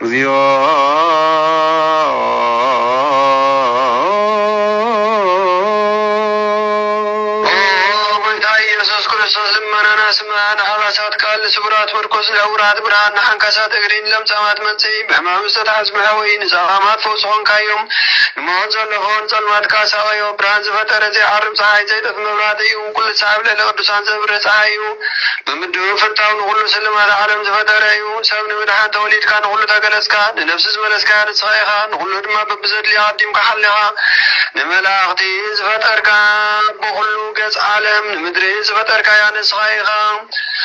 እግዚኦ ጎይታ ኢየሱስ ክርስቶስ ልመናና ስማዕና ሓባሳት ቃል ስቡራት ምርኮስ ለውራት ብርሃን ንሓንካሳት እግሪን ለምፃማት መንፅኢ ብሕማም ዝተታሕዝመ ወይ ንፀኻማት ፈውስ ኮንካዮም ንሞት ዘለኾን ፀልማት ካሳቀዮ ብርሃን ዝፈጠረ ዘይዓርብ ፀሓይ ዘይጠፍ መብራት እዩ ኩሉ ሰዓብ ልዕሊ ቅዱሳን ዘብርህ ፀሓይ እዩ ብምድሩ ፍርታው ንኩሉ ስልማት ዓለም ዝፈጠረ እዩ ሰብ ንምድሓን ተወሊድካ ንኩሉ ተገለፅካ ንነፍሲ ዝመለስካ ንስኻ ኢኻ ንኩሉ ድማ በብዘድልያ ኣዲምካ ሓሊኻ ንመላእኽቲ ዝፈጠርካ ብኩሉ ገጽ ዓለም ንምድሪ ዝፈጠርካ ያ ንስኻ ኢኻ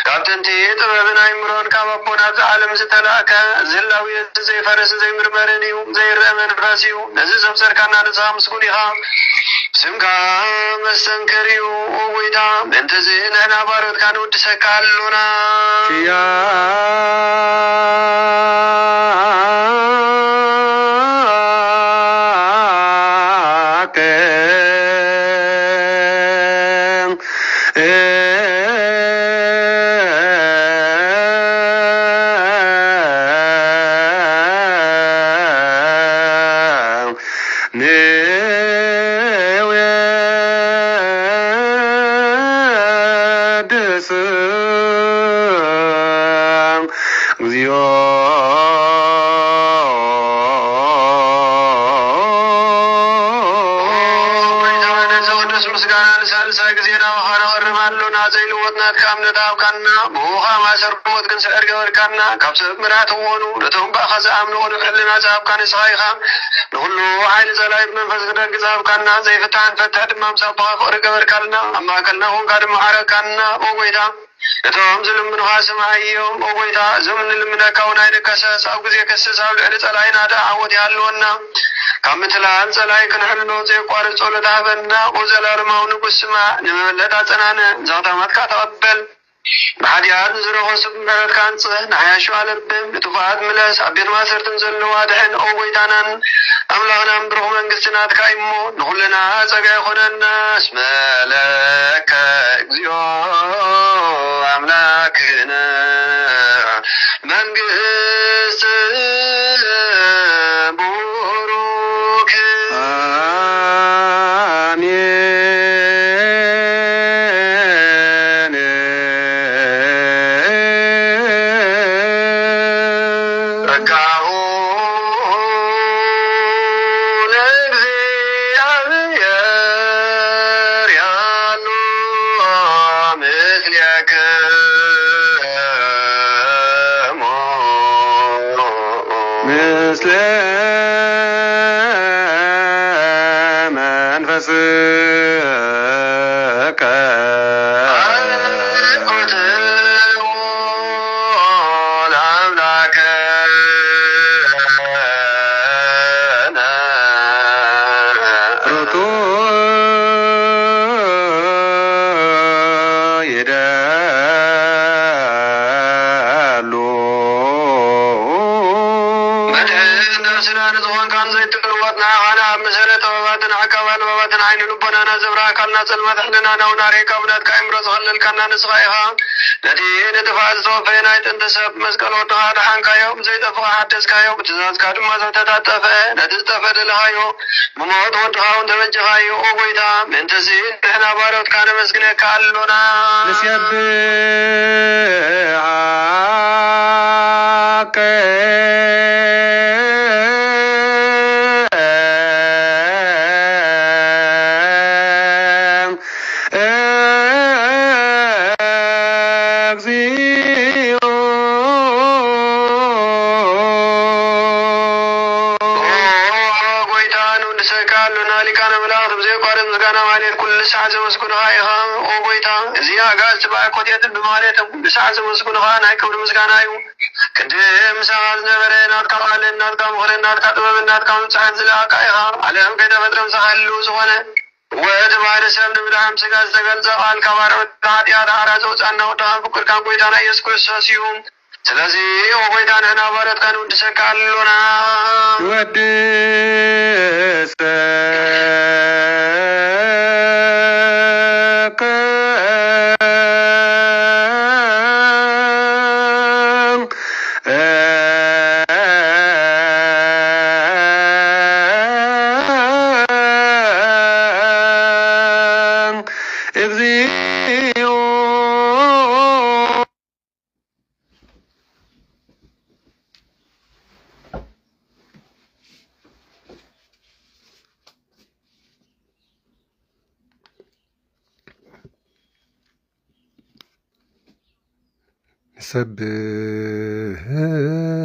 ካብ ጥንቲ ጥበብን ኣይምሮን ካብ ኣቦና ኣብዚ ዓለም ዝተላእከ ዝህላዊ ዘይፈረስ ዘይምርመርን እዩ ዘይርአ መንፈስ እዩ ነዚ ዘብሰርካና ንስኻ ምስጉን ኢኻ ስምካ መስተንክር እዩ ጎይታ ምእንተዚ ንሕና ባሮትካ ንውድሰካ ኣሎና ንወድስ እግዚኦ ሳልሳይ ጊዜ ናባኻና ቀርባሉና ዘይልወጥናት ከእምነት ኣብካና ብውኻ ማሰር ሞት ግን ስዕር ገበርካና ካብ ሰብ ምራት እዎኑ ነቶም ባእኻ ዝኣምኑ ንሕልና ዝሃብካ ንስኻ ኢኻ ንኩሉ ሓይሊ ጸላይ ብመንፈስ ክደግዝ ሃብካና ዘይፍታሕን ፈትሕ ድማ ምሳብኻ ፍቕሪ ገበርካልና ኣብ ማእከልና ኮንካ ድማ ዓረካና ኦ ጐይታ እቶም ዝልምኑኻ ስምዐዮም ኦ ጐይታ እዞም እንልምነካ እውን ኣይንከሰስ ኣብ ግዜ ክስስ ኣብ ልዕሊ ጸላይና ዳ ዓወት ይሃልወና ካብ ምትላል ጸላይ ክንሕሎ ዘይቋርፅ ጸሎት ሃበና ኦ ዘላለማዊ ንጉስ ስማዕ ንመመለጥ ኣጸናነ ዛቕታማትካ ተቐበል ብሓድያት ንዝረኸሱ ብምህረትካ አንጽህ ንሓያሹ ኣለብም ንጥፋኣት ምለስ ኣብ ቤት ማሰርትን ዘለዋ ድሕን ኦ ጐይታናን ኣምላኽናን ብሩኽ መንግስትናትካ እሞ ንኹልና ጸጋ ይኾነና እስመ ለከ እግዚኦ ኣምላክነ መንግስት ቡሩክ አሜን ረካሁ ለእግዚአብሔር ያሉ ምስሌክሙ ምስለ መንፈስከ ርቱ ይደሉ ጥበባትን ዓይኒ ልቦናና ዘብራ አካልና ጸልማት ሕልና ናውናሬ ካብናት ከአእምሮ ዝኸልልካና ንስኻ ኢኻ ነቲ ንጥፋእ ዝተወፈየ ናይ ጥንቲ ሰብ መስቀል ወድኻ ድሓንካዮ ዘይጠፍኻ ሓደስካዮ ብትእዛዝካ ድማ ዝተታጠፈ ነቲ ዝተፈደለኻዮ ብሞት ወድኻ እውን ተበጅኻዮ ኦ ጐይታ ምእንተዚ ንሕና ባሮትካ ነመስግነካ ኣሎና ንስየብዓከ እግዚኦ ጐይታ ንውድሰካ ኣሎና ሊቃነ መላእኽት ብዘይቋርጥ ምስጋና ማለት ኩሉ ሰዓት ዘመስግኑኻ ኢኻ ኦ ጐይታ እዚ ኣጋእዝቲ ብኣኮቴትን ብማህሌትን ኩሉ ሰዓት ዘመስግኑኻ ናይ ክብሪ ምስጋና እዩ ቅድም ምሳኻ ዝነበረ ናትካ ቃልን ናትካ ምኽርን ናትካ ጥበብን ናትካ ምምፅሓን ዝለኣካ ኢኻ ዓለም ከይተፈጥረ ምሳኻሉ ዝኾነ ወዲ ባህሪ ሰብ ንምድሓም ስጋ ዝተገልጸ ቃል ካብ ኣርዑት ኃጢአት ሓራ ዘውፃእና ወድኻን ፍቅርካን ጐይታና ኢየሱስ ክርስቶስ እዩ ስለዚ ኦ ጐይታ ንሕና ባሮትካ ንውድሰካ ኣሎና ንወድሰከ እግዚኦ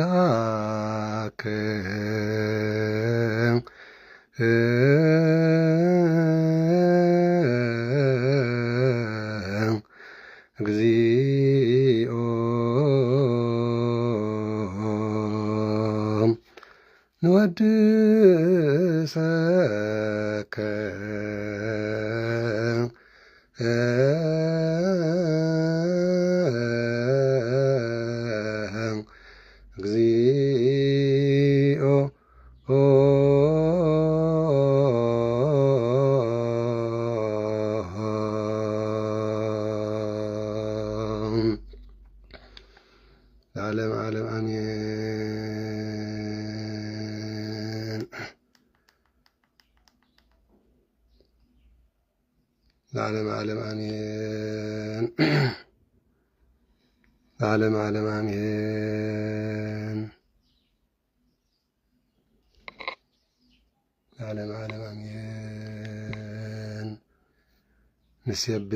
ሰብሃከ እግዚኦ ንወድሰከ እግዚኦ ለዓለም ዓለም አሜን። لعلم عالم آمين لعلم عالم آمين لعلم عالم آمين نسيبك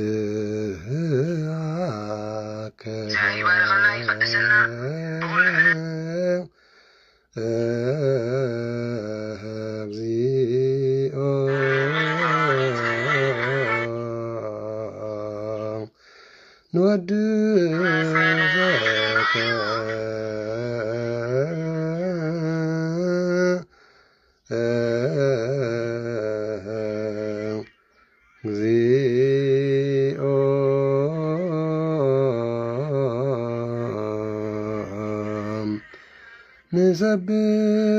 نودك نسبحك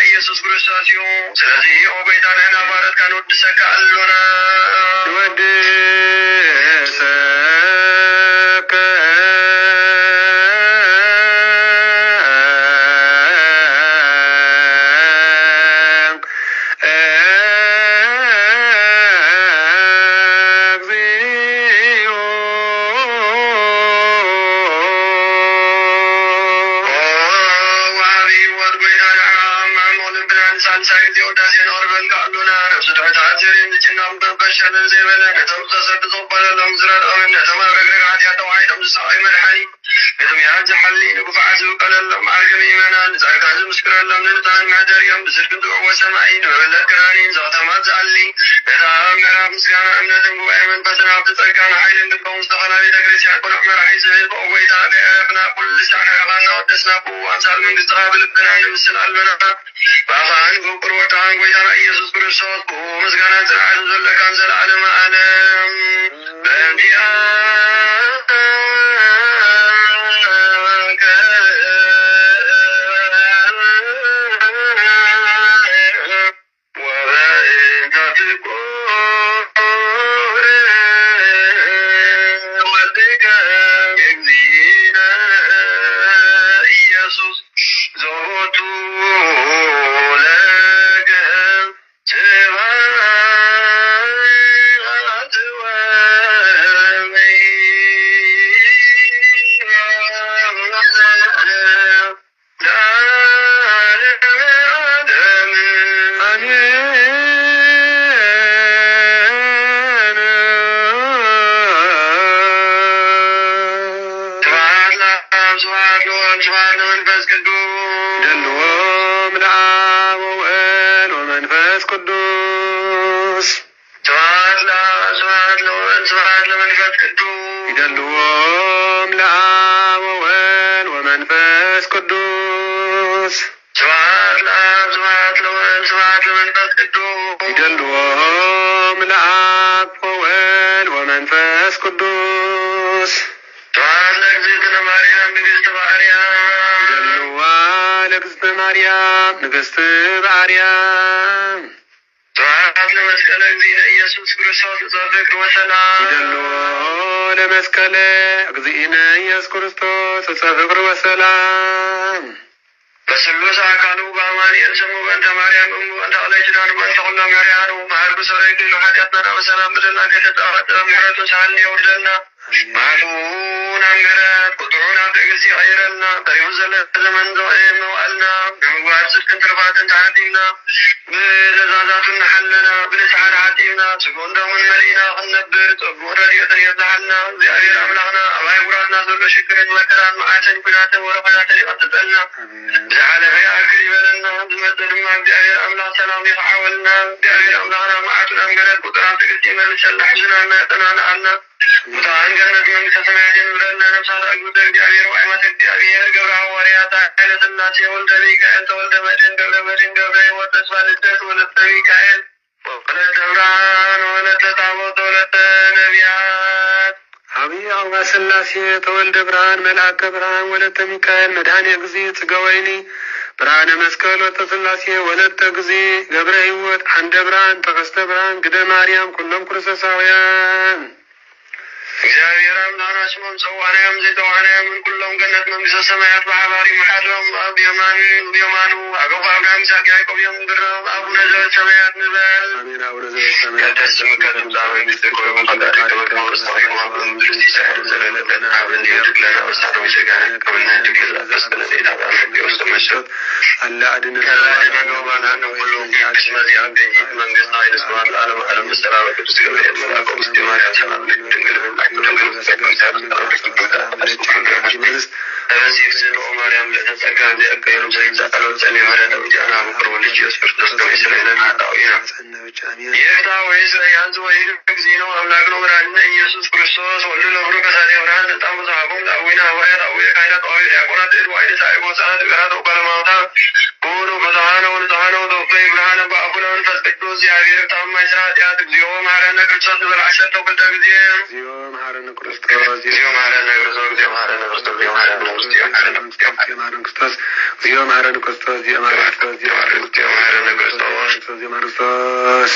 ኢየሱስ ክርስቶስ ይሁን። ስለዚህ ኦቤታና ናባረት ካን ወድሰካ አሉና ወድሰከ ኢየሱስ ክርስቶስ ምስጋና ጽናት ዘለካን ዘላለም ዓለም በእንዲያ ሙታን ገነት መንግሥተ ሰማያት ይኑረን። ነፍሳት አግብተ እግዚአብሔር ወአይመተ እግዚአብሔር ገብረ ሐዋርያት ኃይለ ሥላሴ ወልደ ሚካኤል ተወልደ መድኅን ገብረ መድኅን ገብረ ሕይወት ተስፋ ልደት ወለተ ሚካኤል ወለተ ብርሃን ወለተ ታቦት ወለተ ነቢያት አብይ አውባ ሥላሴ ተወልደ ብርሃን መልአከ ብርሃን ወለተ ሚካኤል መድኃኔ እግዚእ ጽገ ወይኒ ብርሃነ መስቀል ወለተ ሥላሴ ወለተ እግዚእ ገብረ ሕይወት አንደ ብርሃን ተከስተ ብርሃን ግደ ማርያም ኩሎም ክርስቶሳውያን እግዚአብሔር አምላካችን ጽዋዕናም ዘይተዋዕናም ኩሎም ገነት መንግሥተ ሰማያት በሐባሪ መሐረም አብ የማኑ አገባ አብርሃም ይስሐቅ ያዕቆብ የምድረም አቡነ ዘበሰማያት ንበል አሜን። አቡነ ዘበሰማያት ይትቀደስ ስምከ ትምጻእ መንግሥትከ ወይኩን ፈቃድከ በከመ በሰማይ ከማሁ በምድር ሲሳየን ዘለለዕለትነ ሀበነ ኅድግ ለነ አበሳነ ወጌጋየነ ከመ ንኅድግ ለዘአበስነ ኢታብአነ ውስተ መሸት አላ አድኅነነ ወባልሐነ ኩሉ እስመ ዚአከ መንግሥት ኃይል ስብሐት ለዓለመ ዓለም ምስጢራዊ ቅዱስ ገብርኤል መልአከ ውስተ ማርያም ሰላም ድንግል ማርያም ለተጸጋ ዘቀየሩ ዘይጻፈው ጸኔ ማርያም ወዲያና ምክሮ ልጅ ኢየሱስ ክርስቶስ ተወሰለና ታውያ የታ ወይስ ያንተ ወይ እግዚእ ነው አምላክ ነው ብራነ ኢየሱስ ክርስቶስ ወልደ ለብሩ ከሳሌ ብርሃን ተጣሙ ዘአቦም ዳዊና ወያ ዳዊ ካይና ዳዊ ያቆራጥ ወይ ሳይቦ ጻት ገራቶ ባለማውታ ሆኖ በዛሃነ ወልዛሃነ ወደፈይ ብርሃነ በአቡነ መንፈስ ቅዱስ እግዚአብሔር ታማኝ ስራት ያት እግዚኦ ማረነ ክርስቶስ በላሸተ ወልደ እግዚእ እግዚኦ ማረነ ክርስቶስ እግዚኦ ማረነ ክርስቶስ እግዚኦ ማረነ ክርስቶስ እግዚኦ ማረነ ክርስቶስ እግዚኦ ማረነ ክርስቶስ እግዚኦ ማረነ ክርስቶስ እግዚኦ ማረነ ክርስቶስ እግዚኦ ማረነ ክርስቶስ እግዚኦ ማረነ ክርስቶስ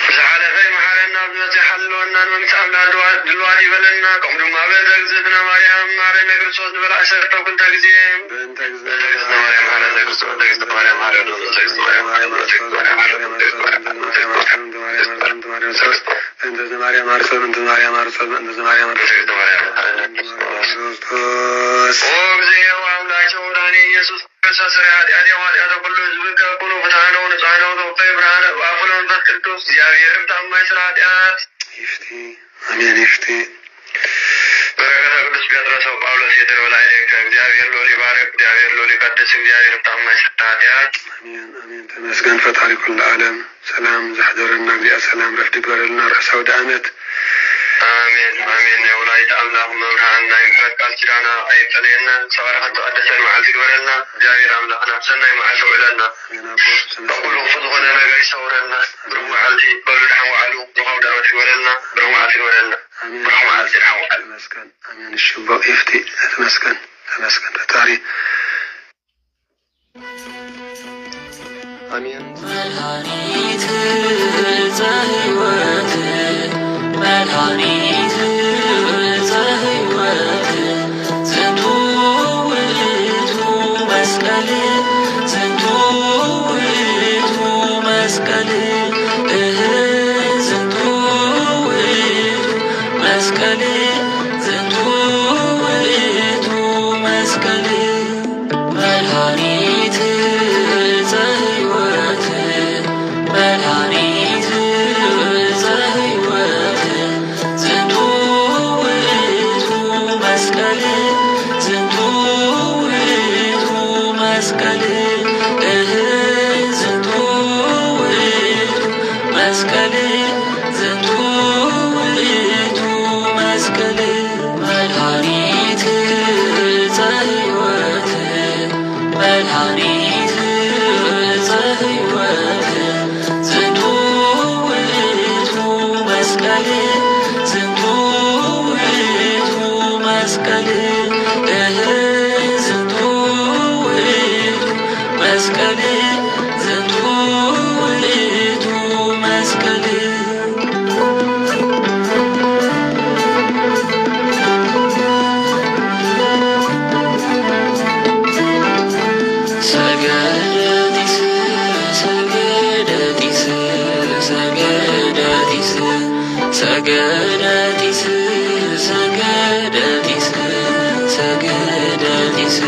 زعل في محرنا بمسيح حلونا نمسح بلاد دلوات يبلنا قوم ما بين تجزتنا مريم مريم كريستوس بلا عشرة وكل تجزيم بين تجزتنا مريم مريم كريستوس تجزتنا مريم مريم تجزتنا مريم مريم تجزتنا مريم مريم تجزتنا مريم مرسل انت مريم مرسل انت مريم تجزتنا مريم كريستوس وبزي وعملا شوراني يسوع ከሰሰራት ያዲያዋል ያተቆሉ ዝብከ ኩሉ ፍታነው ንጻነው ተወቀይ ብርሃነ ወአፉለን በቅዱስ እግዚአብሔር ታማኝ ስራቲያት ይፍቲ አሜን ይፍቲ በረከተ ቅዱስ ጴጥሮስ ጳውሎስ የደረው ላይ ከእግዚአብሔር ሎሊ ባረክ እግዚአብሔር ሎሊ ቀድስ እግዚአብሔር ታማኝ ስራቲያት አሜን አሜን ተመስገን ፈጣሪ ኩሉ ዓለም ሰላም ዘሕደረና እግዚአብሔር ሰላም ረፍድ ይበረልና ርዕሰው ዳመት አሜን አሜን ወላይ አምላክ መብርሃን ናይ ፈቃል ኪዳና አይፈለና ሰባራን ተቀደሰን መዓልት ይወረና እግዚአብሔር አምላክና ሰናይ መዓልት ይወረና ሁሉ ፍጹም ነገር ይሰውረና ብሩህ መዓልት በሉዳ ወዓሉ ተቀውዳ ይወረና ብሩህ መዓልት ይወረና ብሩህ መዓልት ይወረና ተመስገን አሜን ሽቦ ይፍቲ ተመስገን ተመስገን ፈጣሪ አሜን መድኃኒት ዘሕይወት መድኃኒት ዘሕይወት ዝንቱ ውእቱ መስቀል ዝንቱ ውእቱ መስቀል ዝንቱ ውእቱ መስቀል ዝንቱ ውእቱ መስቀል መድኃኒት ዘሕይወት መድኃኒት ዘሕይወት ዝንቱ ውእቱ መስቀል ዝንቱ ውእቱ መስቀል ዝንቱ ውእቱ መስቀል ዝንቱ ውእቱ መስቀል መድኃኒት ዘሕይወት መድኃኒት ዘሕይወት ዝንቱ ውእቱ መስቀል ዝንቱ ውእቱ መስቀል ዝንቱ ውእቱ መስቀል ዝንቱ ውእቱ መስቀል ሰገደቲስ ሰገደቲስ ሰገደቲስ ሰገደቲስ ሰገደቲስ ሰገደቲስ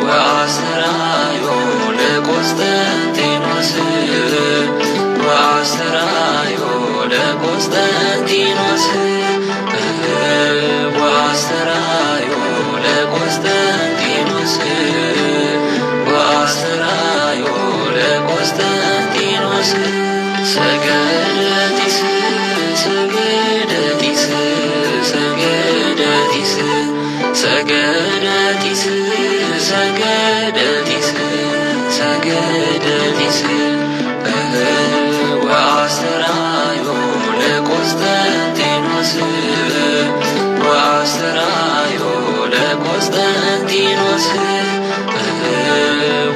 ወአስተርአዮ ለቆስጠንጢኖስ ወአስተርአዮ ለቆስጠንጢኖስ ወአስተርአዮ ለቆስጠንጢኖስ ወአስተርአዮ ለቆስጠንጢኖስ ሰገደቲስ ሰገደቲስ ሰገደቲስ ሰገደቲስ ወአስተርአዮ ለቆስጠንጢኖስ ወአስተርአዮ ለቆስጠንጢኖስ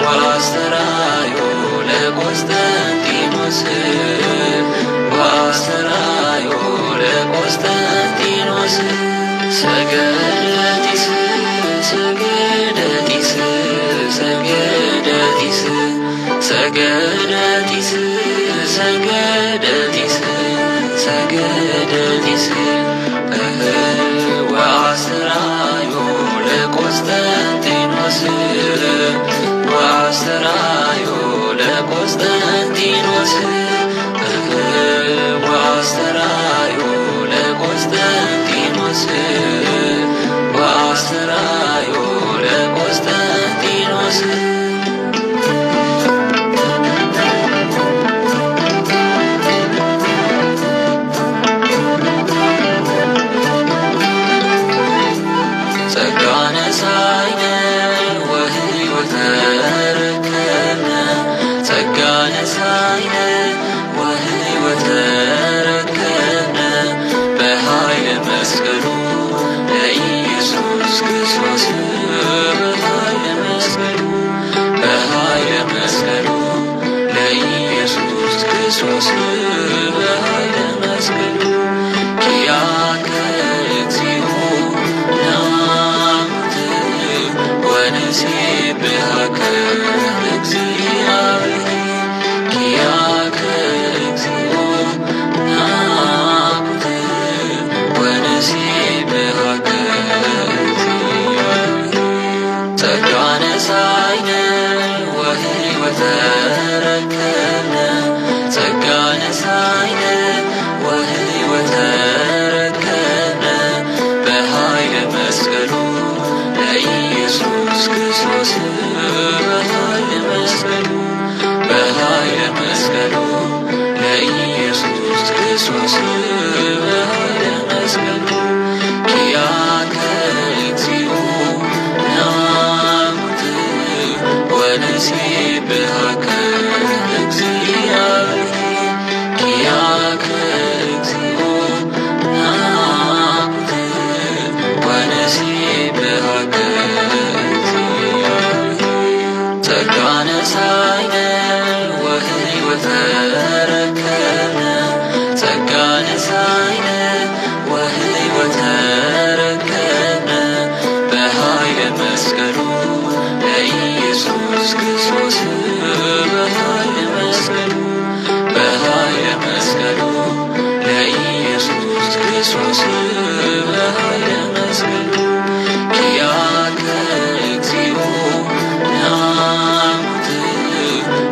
ወአስተርአዮ ለቆስጠንጢኖስ ወአስተርአዮ ለቆስጠንጢኖስ ሰገደቲስ ሰገደቲስ ሰገደቲስ ሰገደቲስ ሰገደቲስ ሰገደቲስ ወአስተርአዮ ለቆስጠንጢኖስ ወአስተርአዮ ለቆስጠንጢኖስ ወአስተርአዮ ለቆስጠንጢኖስ ወአስተርአዮ ለቆስጠንጢኖስ ጸጋነሳይነ ወሕይወተ ረከብነ ጸጋነሳይነ ወሕይወተ ረከብነ በኃይለ መስቀሉ ለኢየሱስ ክርስቶስ በኃይለ መስቀሉ በኃይለ መስቀሉ ለኢየሱስ ክርስቶስ በኃይለ መስቀሉ ኪያከ እግዚኦ ናሙት ወንሴብሐከ እግዚአብሔር ኪያከ እግዚኦ ናሙት ወንሴብሐከ እግዚአብሔር ጸጋነሳይነ ወሕይወተ ረከብነ ጸጋነሳይነ ወሕይወተ ረከብነ በኃይለ መስቀሉ ለኢየሱስ ክርስቶስ በኃይለ መስቀሉ በኃይለ መስቀሉ ለኢየሱስ ክርስቶስ በኃይለ መስቀሉ ኪያከ እግዚኦ ናሙት ወንሴብሐከ እግዚአብሔር ኪያከ እግዚኦ ናሙት ወንሴብሐከ ጸጋነሳይነ ወሕይወተ ረከብነ ጸጋነሳይነ ወሕይወተ ረከብነ በኃይለ መስቀሉ ለኢየሱስ ክርስቶስ በኃይለ መስቀሉ በኃይለ መስቀሉ ለኢየሱስ ክርስቶስ በኃይለ መስቀሉ ኪያከ እግዚኦ ናሙት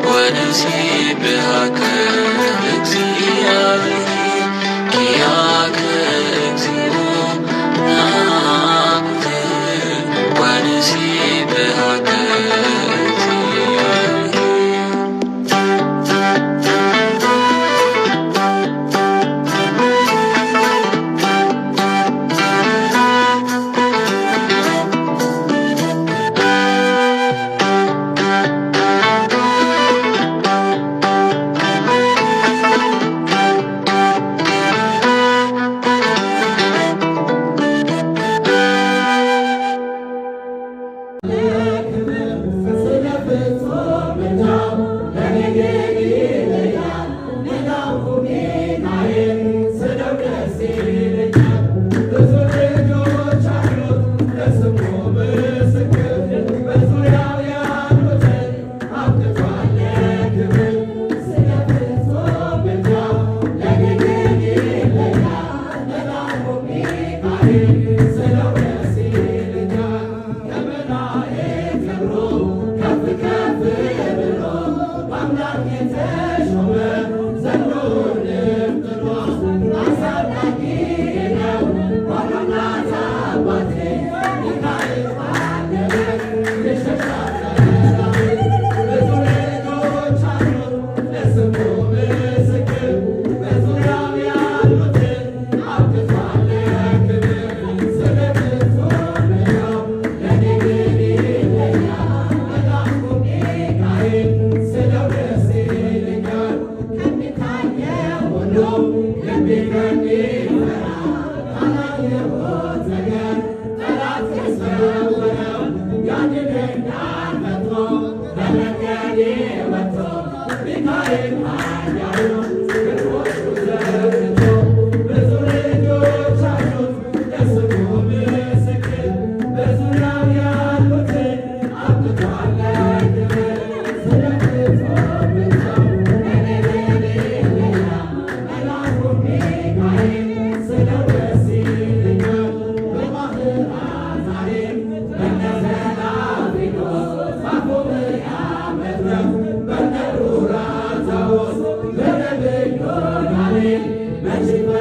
ወንሴብሐከ እግዚአብሔር ኪያከ እግዚኦ ናሙት ወንሴብሐከ እግዚአብሔር Yeah.